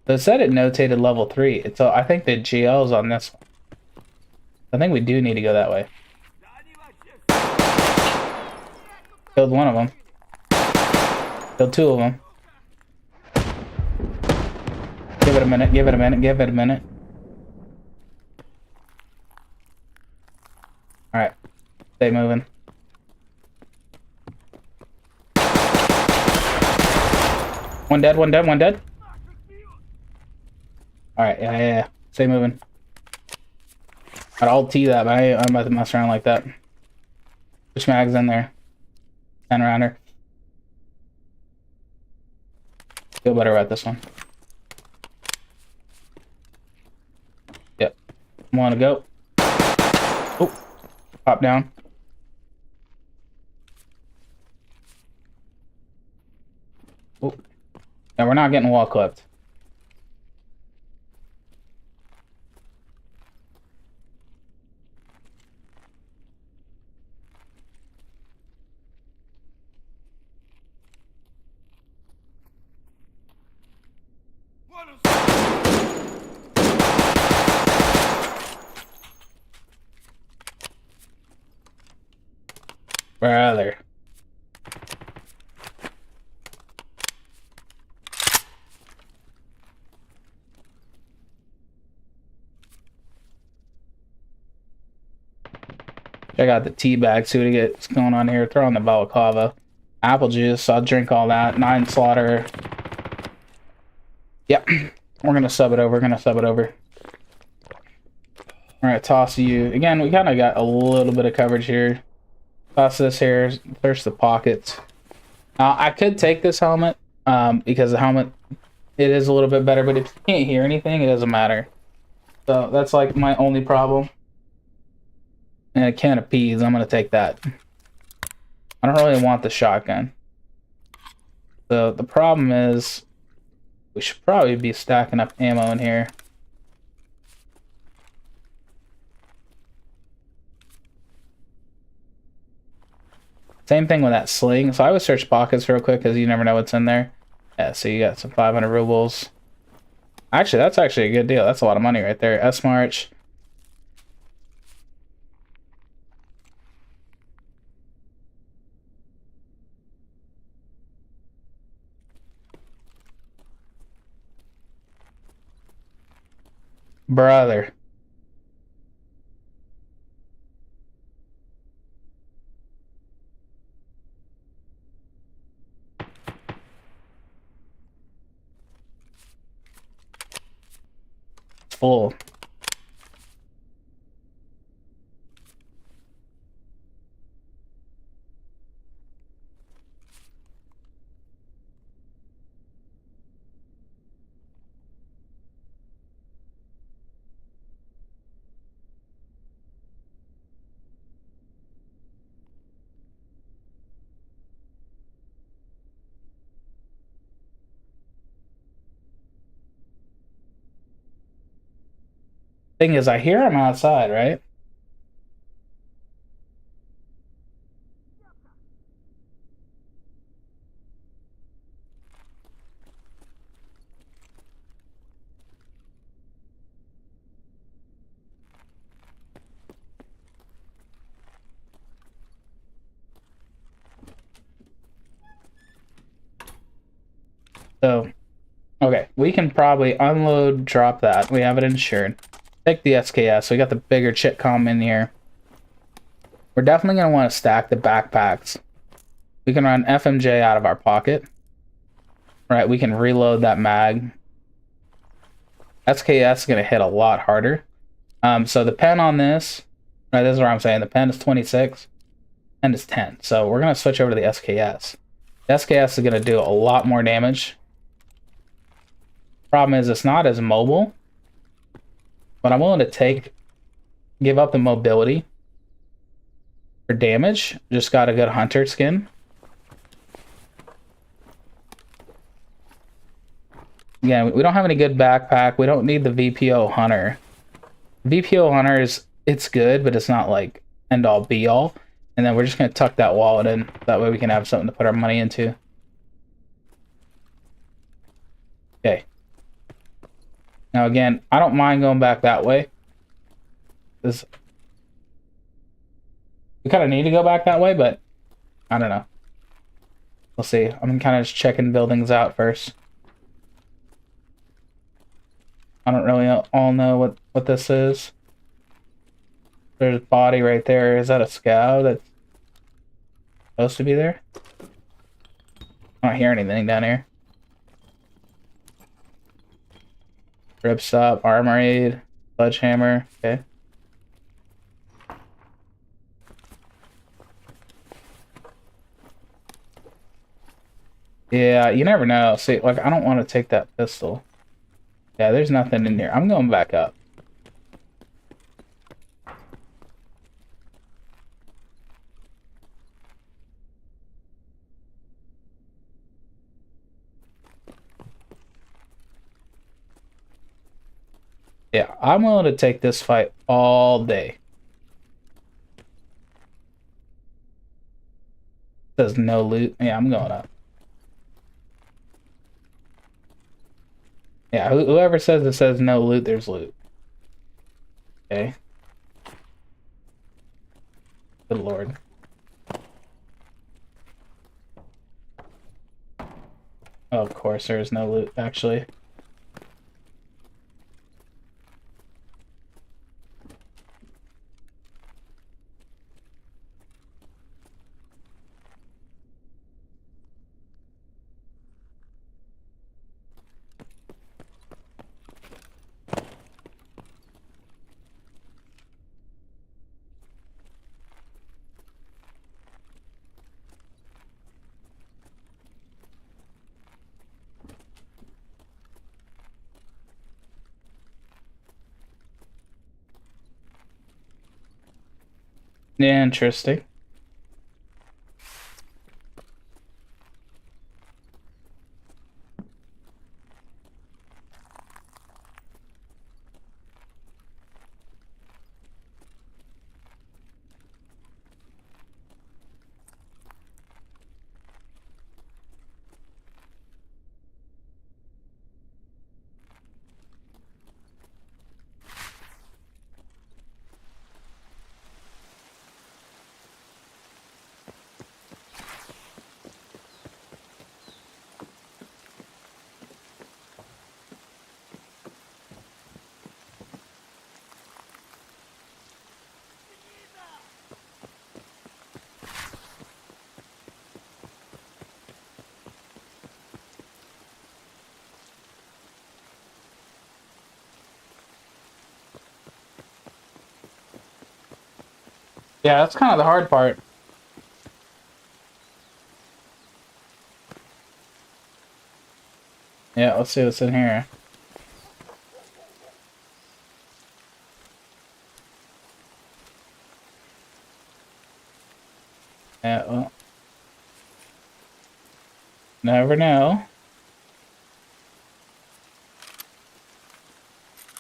So it said it notated level 3. So I think the GL's on this one. I think we do need to go that way. Killed one of them. Killed two of them. Give it a minute, give it a minute, give it a minute. Alright. Stay moving. One dead, one dead, one dead. Alright, yeah. Stay moving. I'd alt T that, but I'm about to mess around like that. Push mags in there. 10 rounder. Feel better about this one. Yep. Want to go. Oh. Pop down. Oh. Yeah, we're not getting wall clipped. Brother. Check out the tea bag, see what what's going on here. Throw on the balaclava. Apple juice, I'll drink all that. 9 slaughter. Yep. We're gonna sub it over. We're gonna sub it over. Alright, toss you. Again, we kind of got a little bit of coverage here. Toss this here. There's the pockets. I could take this helmet, because the helmet, it is a little bit better, but if you can't hear anything, it doesn't matter. So that's like my only problem. And a can of peas, I'm gonna take that. I don't really want the shotgun. So the problem is, we should probably be stacking up ammo in here. Same thing with that sling. So I would search pockets real quick because you never know what's in there. Yeah, so you got some 500 rubles. Actually, that's actually a good deal. That's a lot of money right there. S-March. Brother. It's full. Thing is, I hear him outside, right? So, okay, we can probably unload, drop that. We have it insured. Take the SKS. We got the bigger Chitcom in here. We're definitely going to want to stack the backpacks. We can run FMJ out of our pocket. Right, we can reload that mag. SKS is going to hit a lot harder. So the pen on this, right, this is what I'm saying. The pen is 26 and it's 10. So we're going to switch over to the SKS. The SKS is going to do a lot more damage. Problem is, it's not as mobile, but I'm willing to give up the mobility for damage. Just got a good hunter skin. Again, we don't have any good backpack. We don't need the VPO hunter. VPO hunter it's good, but it's not like end all be all. And then we're just gonna tuck that wallet in. That way we can have something to put our money into. Okay. Now again, I don't mind going back that way. We kind of need to go back that way, but I don't know. We'll see. I'm kind of just checking buildings out first. I don't really all know what this is. There's a body right there. Is that a scow that's supposed to be there? I don't hear anything down here. Ripstop, armor aid, sledgehammer. Okay. Yeah, you never know. See, like, I don't want to take that pistol. Yeah, there's nothing in here. I'm going back up. Yeah, I'm willing to take this fight all day. Says no loot. Yeah, I'm going up. Yeah, whoever says it says no loot, there's loot. Okay. Good lord. Oh, of course, there's no loot, actually. Yeah, interesting. Yeah, that's kind of the hard part. Yeah, let's see what's in here. Yeah, well, never know.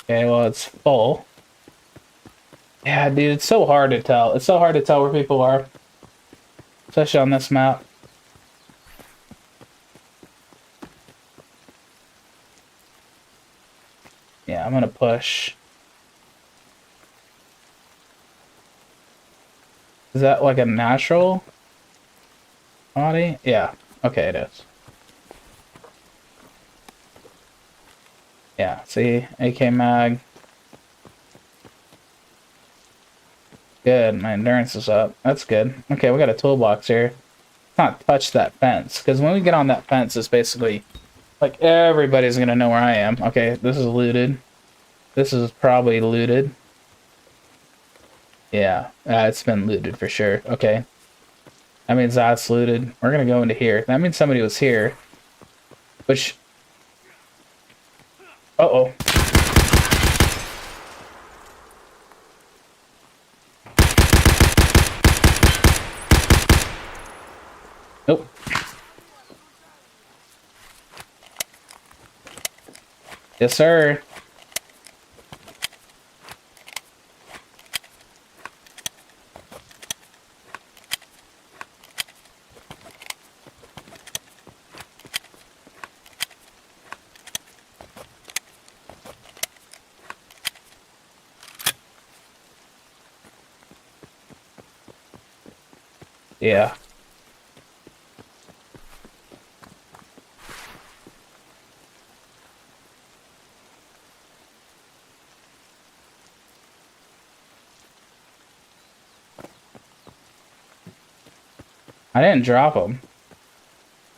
Okay, well, it's full. Yeah, dude, it's so hard to tell. It's so hard to tell where people are, especially on this map. Yeah, I'm gonna push. Is that like a natural body? Yeah. Okay, it is. Yeah, see? AK mag. Good, my endurance is up. That's good. Okay, we got a toolbox here. Not touch that fence, because when we get on that fence, it's basically like everybody's gonna know where I am. Okay, this is looted. This is probably looted. Yeah, it's been looted for sure. Okay. That means that's looted. We're gonna go into here. That means somebody was here. Which... Uh-oh. Nope. Yes, sir. Yeah. I didn't drop them.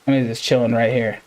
I mean, just chilling right here.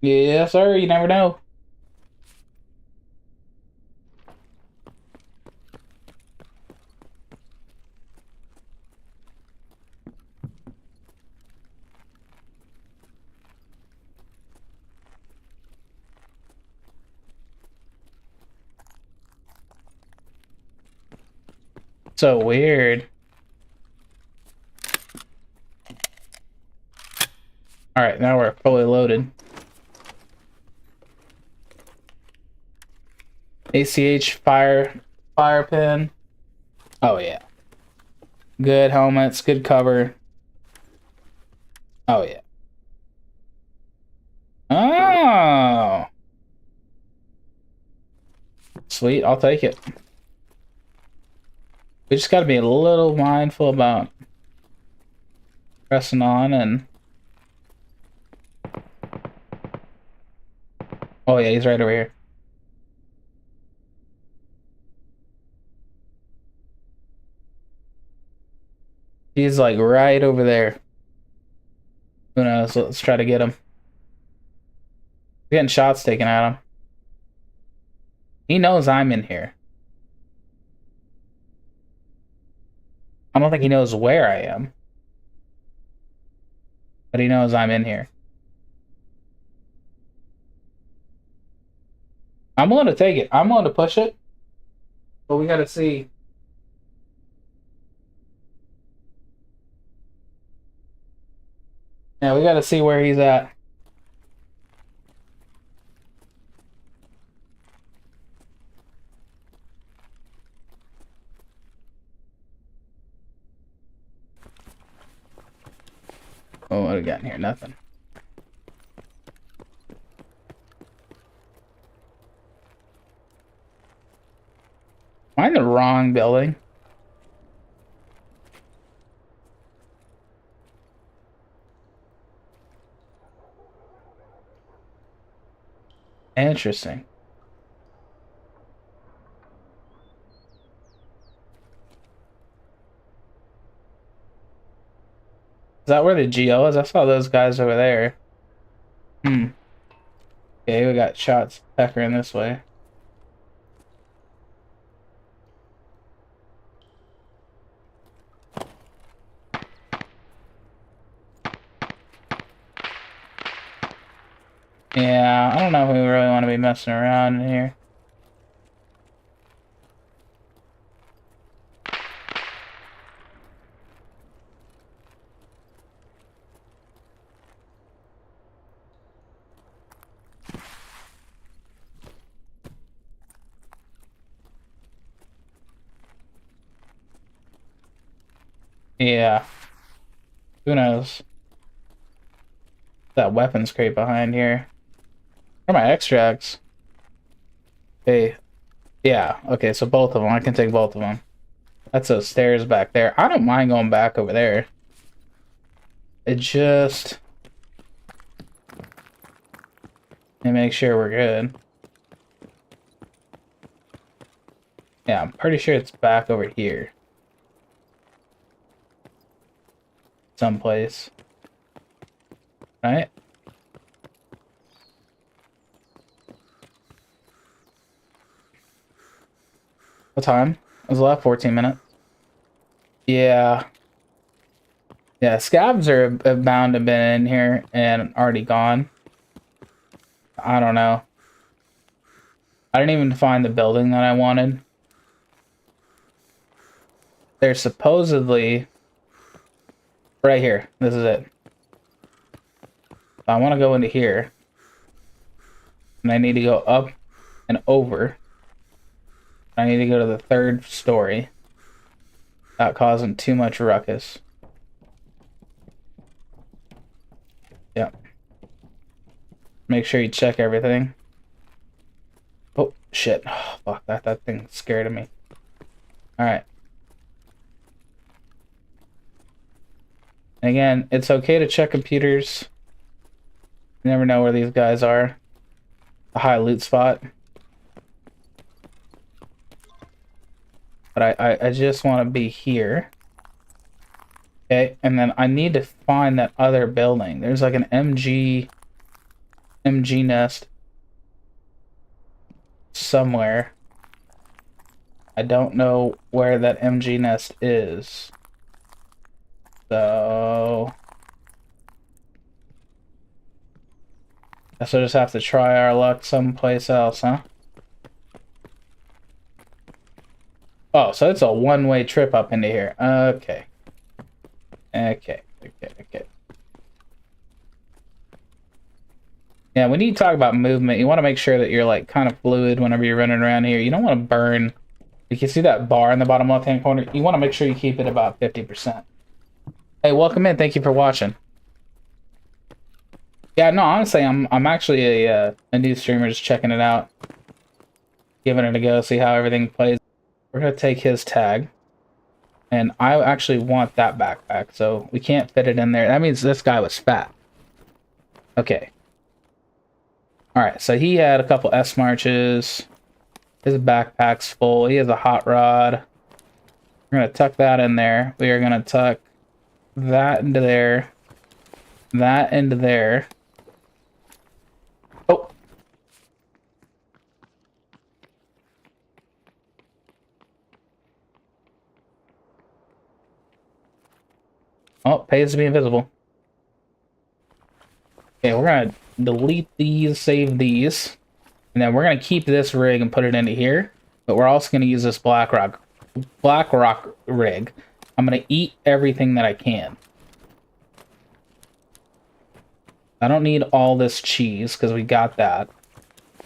Yes, sir. You never know. So weird. All right, now we're fully loaded. ACH fire pin. Oh yeah. Good helmets, good cover. Oh yeah. Oh. Sweet, I'll take it. We just got to be a little mindful about pressing on and... Oh yeah, he's right over here. He's like right over there. Who knows? Let's try to get him. Getting shots taken at him. He knows I'm in here. I don't think he knows where I am. But he knows I'm in here. I'm willing to take it. I'm willing to push it. But we gotta see. Yeah, we gotta see where he's at. Oh, what do we got in here? Nothing. Am I in the wrong building? Interesting. Is that where the GO is? I saw those guys over there. Hmm. Okay, we got shots peckering this way. Yeah, I don't know if we really want to be messing around in here. Yeah. Who knows? That weapons crate behind here. Where are my extracts? Hey. Yeah, okay, so both of them. I can take both of them. That's those stairs back there. I don't mind going back over there. It just... and make sure we're good. Yeah, I'm pretty sure it's back over here. Someplace. Right? What time? It was left 14 minutes. Yeah. Yeah, scabs are bound to have been in here and already gone. I don't know. I didn't even find the building that I wanted. They're supposedly right here. This is it. I want to go into here. And I need to go up and over. I need to go to the third story without causing too much ruckus. Yep. Make sure you check everything. Oh, shit. Oh, fuck, that thing scared me. Alright. Again, it's okay to check computers. You never know where these guys are. A high loot spot. But I just want to be here. Okay, and then I need to find that other building. There's like an MG nest somewhere. I don't know where that MG nest is. So guess we'll just have to try our luck someplace else, huh? Oh, so it's a one-way trip up into here. Okay. Okay. Yeah, when you talk about movement, you want to make sure that you're like kind of fluid whenever you're running around here. You don't want to burn. You can see that bar in the bottom left-hand corner. You want to make sure you keep it about 50%. Hey, welcome in. Thank you for watching. Yeah, no, honestly, I'm actually a new streamer, just checking it out, giving it a go, see how everything plays. We're gonna take his tag, and I actually want that backpack, so we can't fit it in there. That means this guy was fat. Okay. All right, so he had a couple S marches. His backpack's full. He has a hot rod. We're gonna tuck that in there. We are gonna tuck that into there. That into there. Oh. Oh, pays to be invisible. Okay, we're gonna delete these, save these, and then we're gonna keep this rig and put it into here. But we're also gonna use this Blackrock rig. I'm gonna eat everything that I can. I don't need all this cheese because we got that.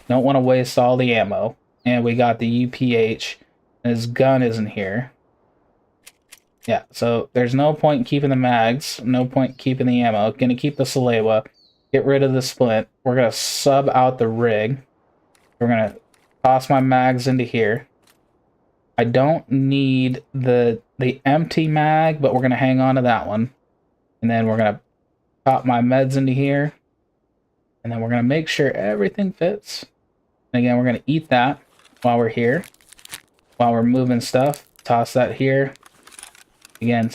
Don't want to waste all the ammo. And we got the UPH. And his gun isn't here. Yeah, so there's no point keeping the mags. No point keeping the ammo. Gonna keep the Salewa. Get rid of the splint. We're gonna sub out the rig. We're gonna toss my mags into here. I don't need the empty mag, but we're gonna hang on to that one. And then we're gonna pop my meds into here. And then we're gonna make sure everything fits. And again, we're gonna eat that while we're here. While we're moving stuff. Toss that here. Again,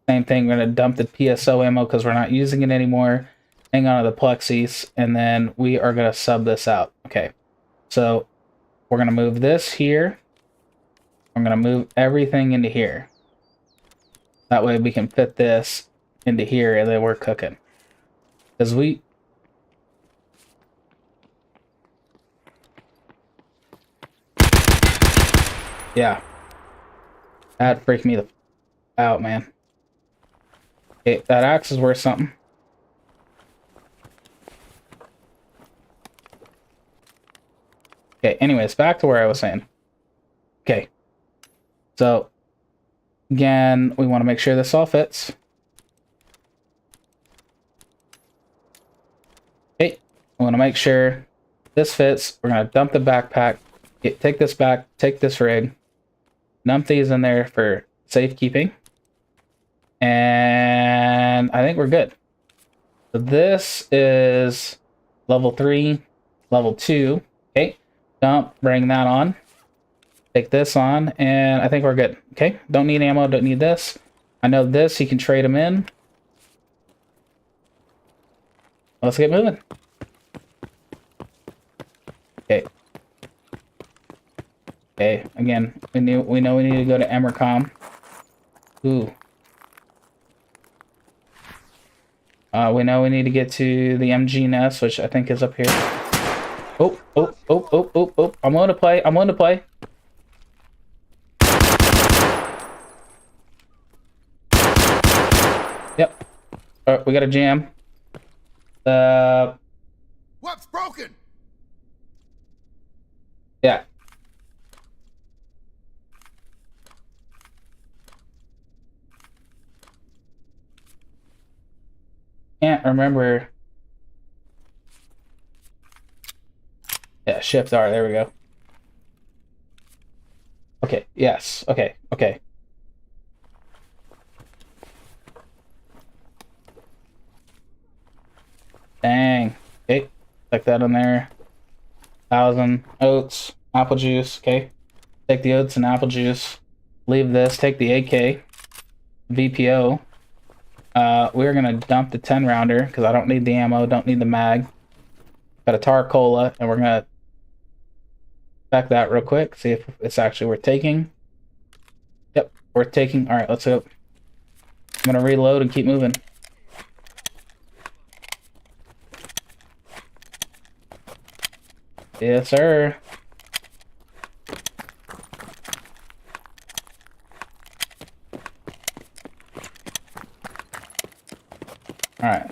same thing. We're gonna dump the PSO ammo because we're not using it anymore. Hang on to the plexis, and then we are gonna sub this out. Okay, so we're gonna move this here. I'm gonna move everything into here. That way we can fit this into here, and then we're cooking. Because yeah, that freaked me out, man. Okay, that axe is worth something. Okay, anyways, back to where I was saying. Okay, so again, we want to make sure this all fits. Okay, we want to make sure this fits. We're going to dump the backpack, take this back, take this rig, dump these in there for safekeeping. And I think we're good. So this is level 3, level 2. Okay, dump, bring that on. Take this on, and I think we're good. Okay, don't need ammo, don't need this. I know this, you can trade them in. Let's get moving. Okay. Okay, again, we know we need to go to Emercom. Ooh. We know we need to get to the MG nest, which I think is up here. Oh. I'm willing to play. I'm willing to play. Yep. Alright, we got a jam. What's broken? Yeah. Can't remember. Yeah, shift R, there we go. Okay, yes, okay. Dang. Okay, stick that in there. 1,000 oats, apple juice, okay. Take the oats and apple juice. Leave this, take the AK, VPO. We're gonna dump the 10 rounder because I don't need the ammo, don't need the mag. Got a Tar Cola, and we're gonna check that real quick, see if it's actually worth taking. Yep, worth taking. Alright, let's go. I'm gonna reload and keep moving. Yes, sir. Alright.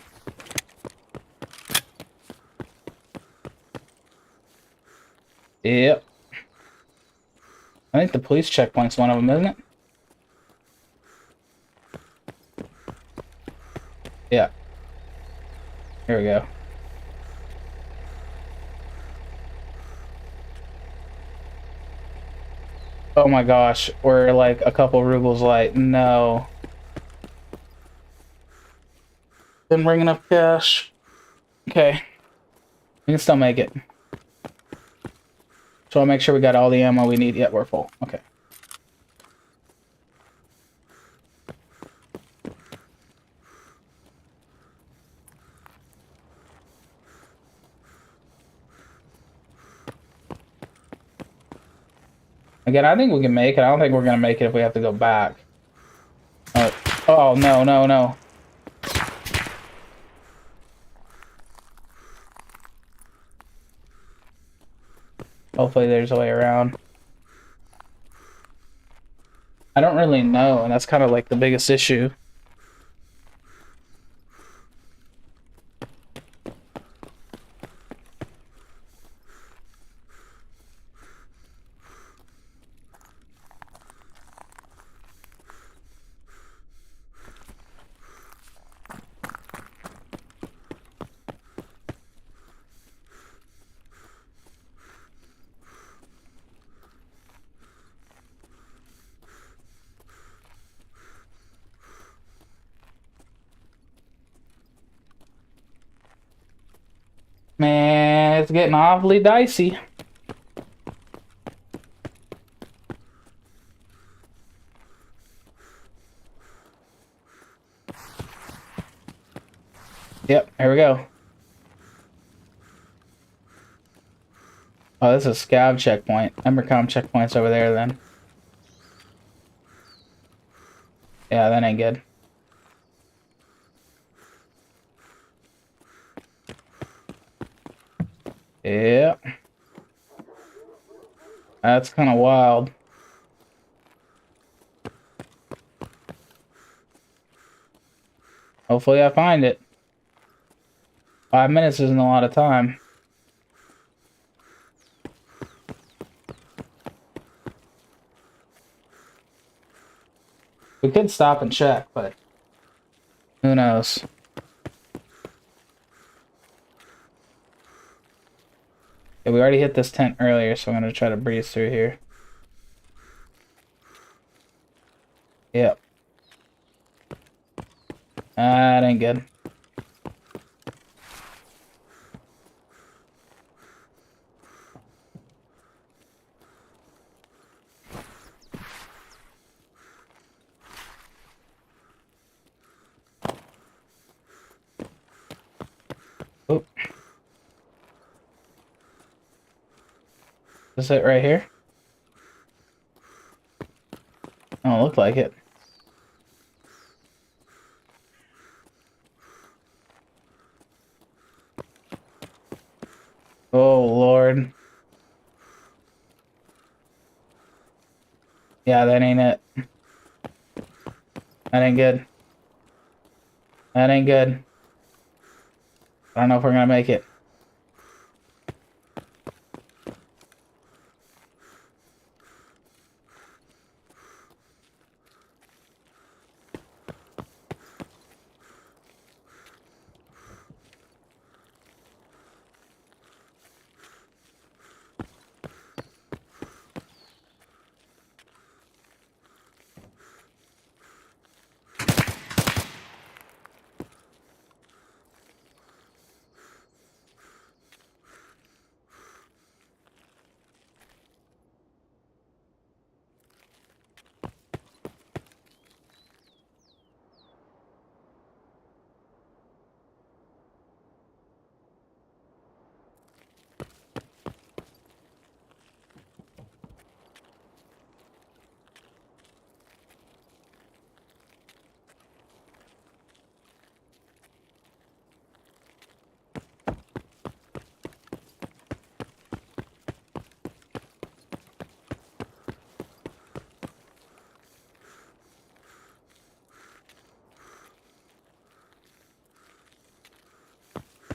Yep. I think the police checkpoint's one of them, isn't it? Yeah. Here we go. Oh my gosh, we're like a couple rubles light. No. Didn't bring enough cash. Okay. We can still make it. So I'll make sure we got all the ammo we need. Yeah, we're full. Okay. Again, I think we can make it. I don't think we're gonna make it if we have to go back. Oh, no. Hopefully there's a way around. I don't really know, and that's kind of like the biggest issue. It's getting awfully dicey. Yep, here we go. Oh, this is a scav checkpoint. EMERCOM checkpoint's over there then. Yeah, that ain't good. Yep. That's kind of wild. Hopefully I find it. 5 minutes isn't a lot of time. We could stop and check, but who knows? Yeah, we already hit this tent earlier, so I'm gonna try to breeze through here. Yep. That ain't good. Oh. Is this it right here? Oh, look like it. Oh, Lord. Yeah, that ain't it. That ain't good. That ain't good. I don't know if we're gonna make it.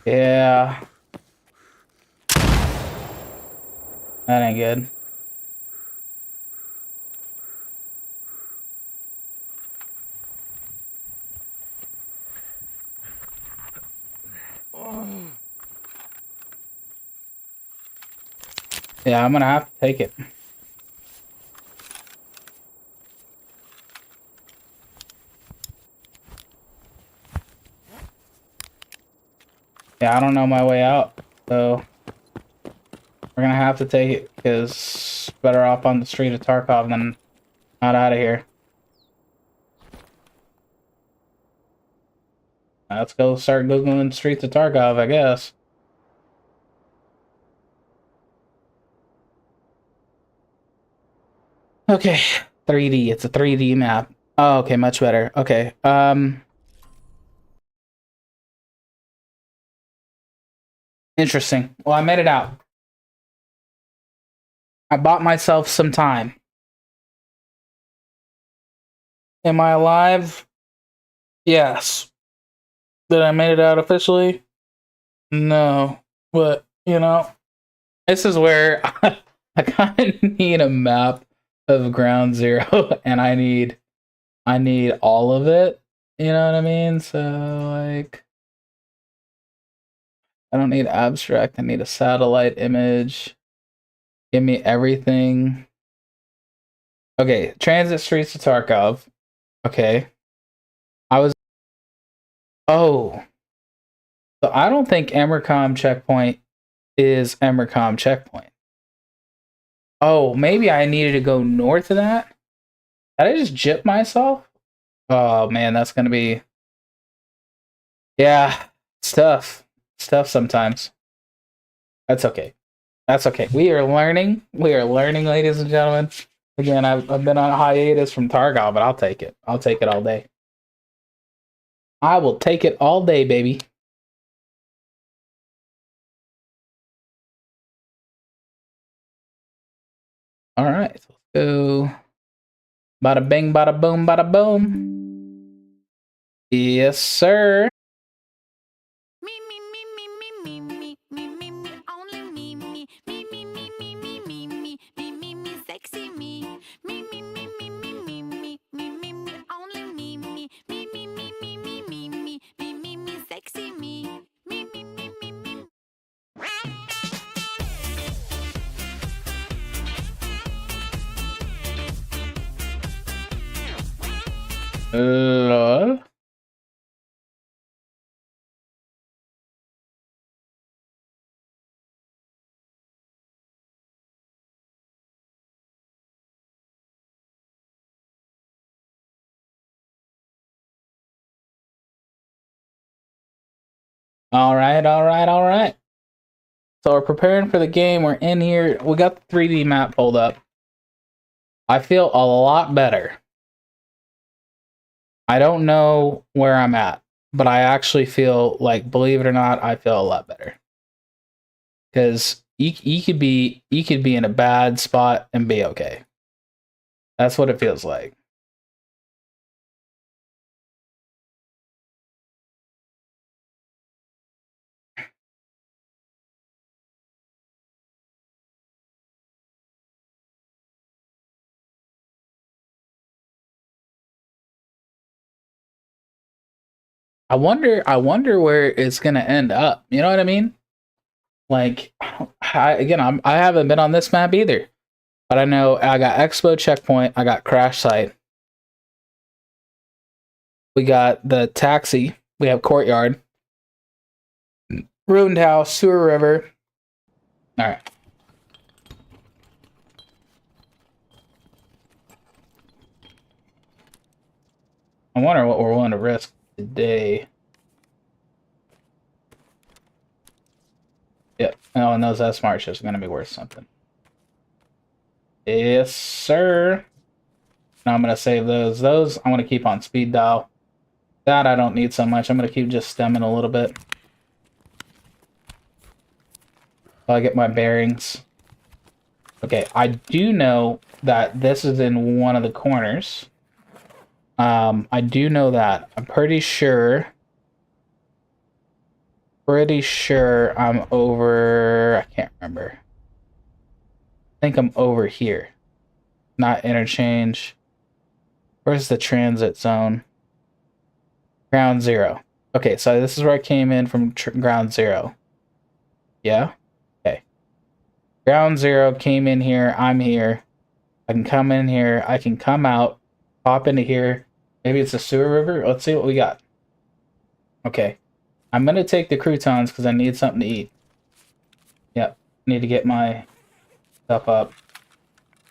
Yeah. That ain't good. Yeah, I'm gonna have to take it. Yeah, I don't know my way out, so we're gonna have to take it, because better off on the street of Tarkov than not out of here. Let's go start Googling streets of Tarkov, I guess. Okay, 3D. It's a 3D map. Oh, okay, much better. Okay, interesting. Well, I made it out. I bought myself some time. Am I alive? Yes. Did I made it out officially? No. But, you know, this is where I kind of need a map of Ground Zero, and I need all of it. You know what I mean? So, like, I don't need abstract. I need a satellite image. Give me everything. Okay, transit streets to Tarkov. Okay. I was... Oh. So I don't think EMERCOM checkpoint is Emercom checkpoint. Oh, maybe I needed to go north of that? Did I just jip myself? Oh man, that's gonna be... Yeah, it's tough. It's tough sometimes. That's okay. That's okay. We are learning. We are learning, ladies and gentlemen. Again, I've been on a hiatus from Targal, but I'll take it. I'll take it all day. I will take it all day, baby. All right, let's go. Bada bing, bada boom, bada boom. Yes, sir. Me, me, me, me, me, me, me, me, me, me, only me, me, me, me, me, me, me, me, me, me, me, me, sexy me. Me, me, me, me, me, me, me, me, me, me, only me, me, me, me, me, me, me, me, me, me, me, me, sexy me. Me, me, me, me, me. Lol. All right, all right, all right. So we're preparing for the game. We're in here. We got the 3D map pulled up. I feel a lot better. I don't know where I'm at, but I actually feel like, believe it or not, I feel a lot better. Because you could be in a bad spot and be okay. That's what it feels like. I wonder where it's gonna end up. You know what I mean? Like, I haven't been on this map either, but I know I got Expo checkpoint, I got crash site, we got the taxi, we have courtyard, ruined house, sewer river. All right. I wonder what we're willing to risk today. Yep. Oh, and those S marches are gonna be worth something. Yes, sir. Now I'm gonna save those. Those I'm gonna keep on speed dial. That I don't need so much. I'm gonna keep just stemming a little bit. I'll get my bearings. Okay, I do know that this is in one of the corners. I do know that. I'm pretty sure I'm over... I can't remember. I think I'm over here. Not interchange. Where's the transit zone? Ground zero. Okay, so this is where I came in from ground zero. Yeah? Okay. Ground zero came in here. I'm here. I can come in here. I can come out. Pop into here. Maybe it's a sewer river. Let's see what we got. Okay. I'm going to take the croutons because I need something to eat. Yep. Need to get my stuff up.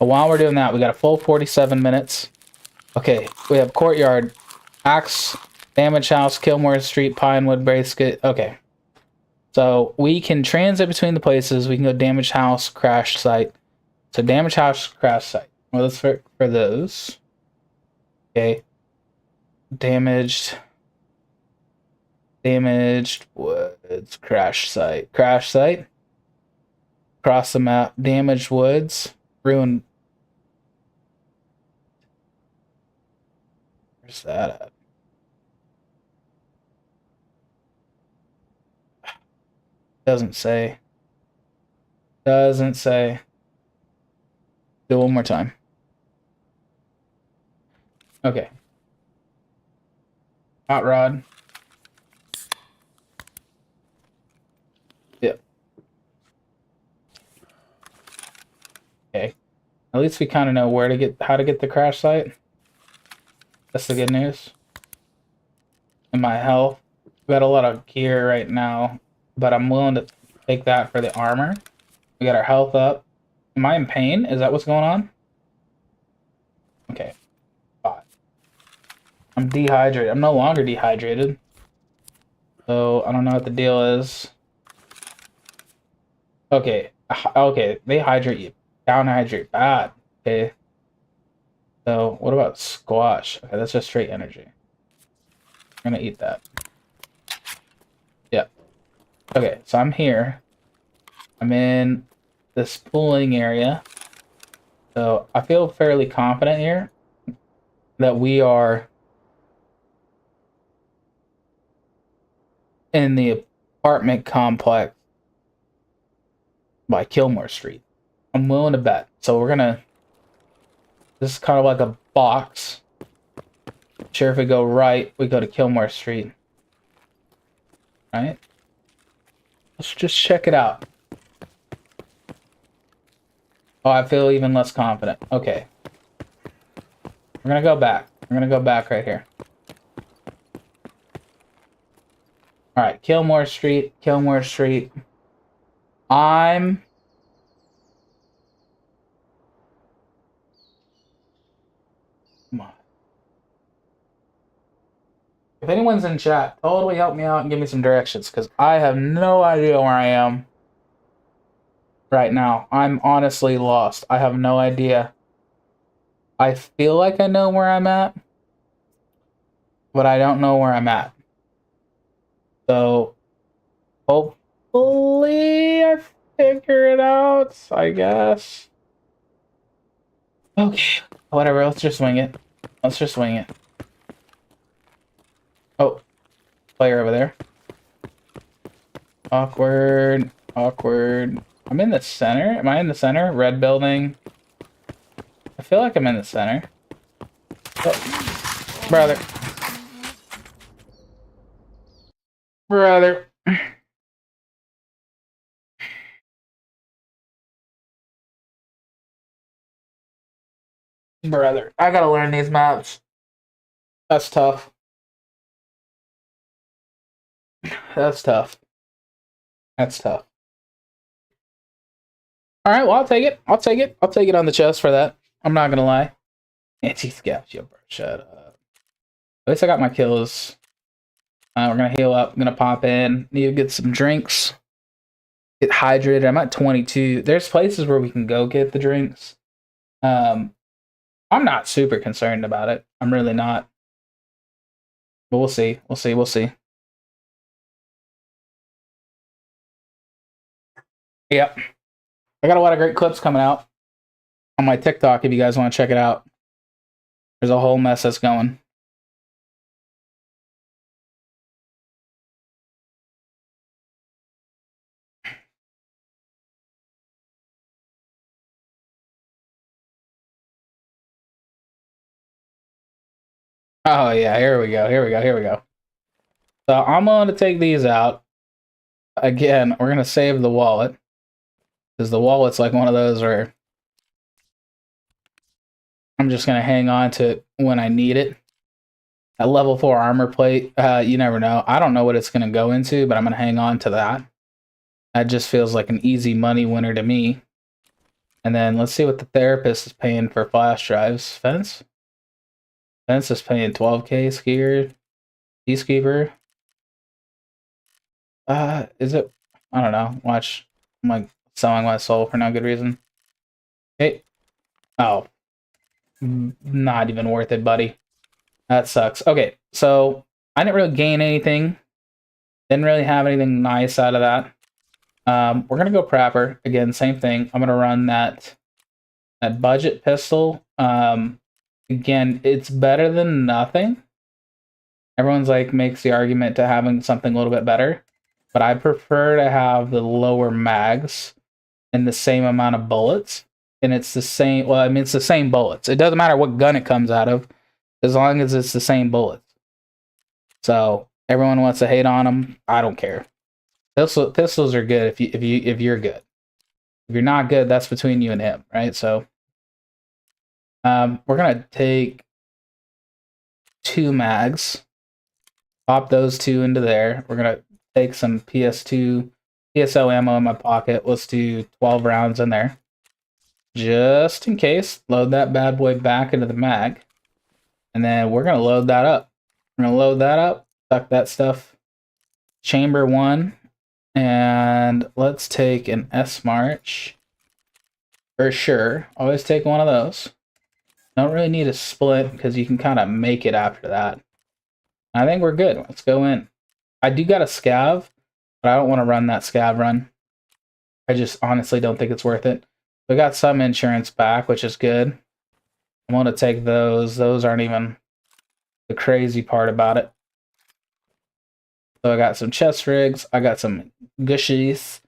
But while we're doing that, we got a full 47 minutes. Okay. We have courtyard. Axe. Damage house. Kilmore Street. Pinewood. Bracelet. Okay. So we can transit between the places. We can go damage house. Crash site. So damage house. Crash site. Well, let's for those. Okay. Damaged woods, crash site, across the map, damaged woods, ruined. Where's that at? Doesn't say. Do it one more time. Okay. Hot rod. Yep. Okay. At least we kind of know how to get the crash site. That's the good news. And my health. I've got a lot of gear right now, but I'm willing to Take that for the armor. We got our health up. Am I in pain? Is that what's going on? Okay. 5. I'm dehydrated. I'm no longer dehydrated. So I don't know what the deal is. Okay. Okay. They hydrate you. Down hydrate. Bad. Okay. So what about squash? Okay, that's just straight energy. I'm gonna eat that. Yeah. Okay, so I'm here. I'm in this pooling area. So I feel fairly confident here that we are in the apartment complex by Kilmore Street. I'm willing to bet. So we're gonna... This is kind of like a box. Sure, if we go right, we go to Kilmore Street. Right? Let's just check it out. Oh, I feel even less confident. Okay. We're gonna go back. We're gonna go back right here. Alright, Kilmore Street. Kilmore Street. Come on. If anyone's in chat, totally help me out and give me some directions, because I have no idea where I am right now. I'm honestly lost. I have no idea. I feel like I know where I'm at, but I don't know where I'm at. So, hopefully I figure it out, I guess. Okay, whatever, let's just swing it. Let's just swing it. Oh, player over there. Awkward, awkward. I'm in the center? Am I in the center? Red building. I feel like I'm in the center. Oh, brother. Brother. Brother. I gotta learn these maps. That's tough. That's tough. That's tough. Alright, well, I'll take it. I'll take it. I'll take it on the chest for that. I'm not gonna lie. Anti-scout, yo, bro. Shut up. At least I got my kills. We're gonna heal up. I'm gonna pop in. Need to get some drinks. Get hydrated. I'm at 22. There's places where we can go get the drinks. I'm not super concerned about it. I'm really not. But we'll see. We'll see. We'll see. Yep. I got a lot of great clips coming out on my TikTok if you guys want to check it out. There's a whole mess that's going. Oh yeah, here we go. Here we go. Here we go. So I'm going to take these out. Again, we're going to save the wallet. Because the wallet's like one of those where I'm just going to hang on to it when I need it. A level 4 armor plate, you never know. I don't know what it's going to go into, but I'm going to hang on to that. That just feels like an easy money winner to me. And then let's see what the therapist is paying for flash drives. Fence? Fence is paying 12k. Skier. Peacekeeper. Is it? I don't know. Watch. I'm like selling my soul for no good reason. Hey. Oh. Not even worth it, buddy. That sucks. Okay, so I didn't really gain anything. Didn't really have anything nice out of that. We're gonna go Prapor. Again, same thing. I'm gonna run that budget pistol. Again, it's better than nothing. Everyone's like makes the argument to having something a little bit better, but I prefer to have the lower mags and the same amount of bullets. And it's the same, well, I mean, it's the same bullets. It doesn't matter what gun it comes out of, as long as it's the same bullets. So everyone wants to hate on them. I don't care. Pistols are good if you're good. If you're not good, that's between you and him, right? So we're gonna take 2 mags, pop those 2 into there. We're gonna take some PS2 PSO ammo in my pocket. Let's do 12 rounds in there. Just in case. Load that bad boy back into the mag. And then we're going to load that up. We're going to load that up. Tuck that stuff. Chamber 1. And let's take an S-March. For sure. Always take one of those. Don't really need a split because you can kind of make it after that. I think we're good. Let's go in. I do got a scav, but I don't want to run that scav run. I just honestly don't think it's worth it. We got some insurance back, which is good. I want to take those. Those aren't even the crazy part about it. So I got some chest rigs. I got some gushes.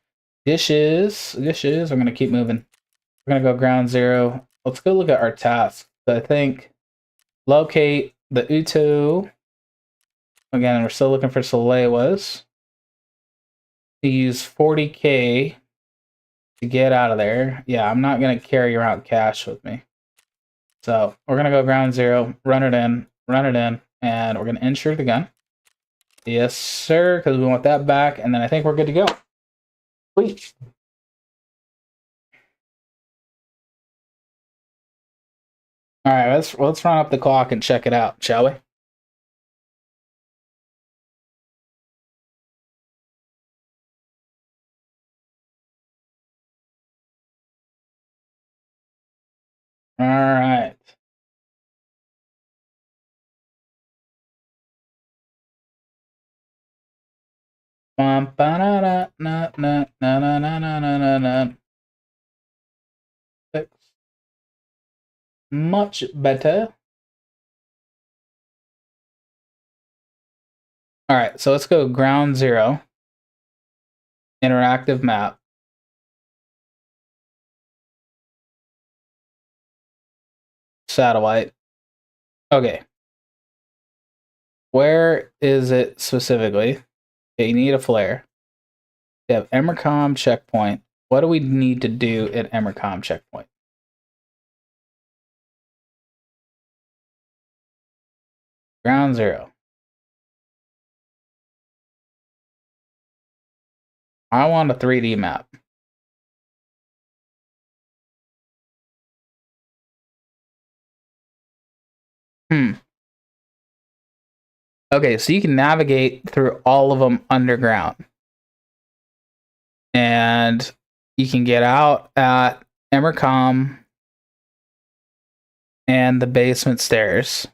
Dishes. I'm going to keep moving. We're going to go ground zero. Let's go look at our tasks. So I think locate the Uto. Again, we're still looking for Salewas. To use 40k to get out of there. Yeah, I'm not going to carry around cash with me. So we're going to go ground zero, run it in, and we're going to insure the gun. Yes, sir, because we want that back, and then I think we're good to go. Sweet. All right, let's run up the clock and check it out, shall we? All right. Much better. All right, so let's go ground zero. Interactive map. Satellite. Okay. Where is it specifically? Okay, you need a flare. You have Emercom checkpoint. What do we need to do at Emercom checkpoint? Ground zero. I want a 3D map. Okay, so you can navigate through all of them underground. And you can get out at Emercom and the basement stairs.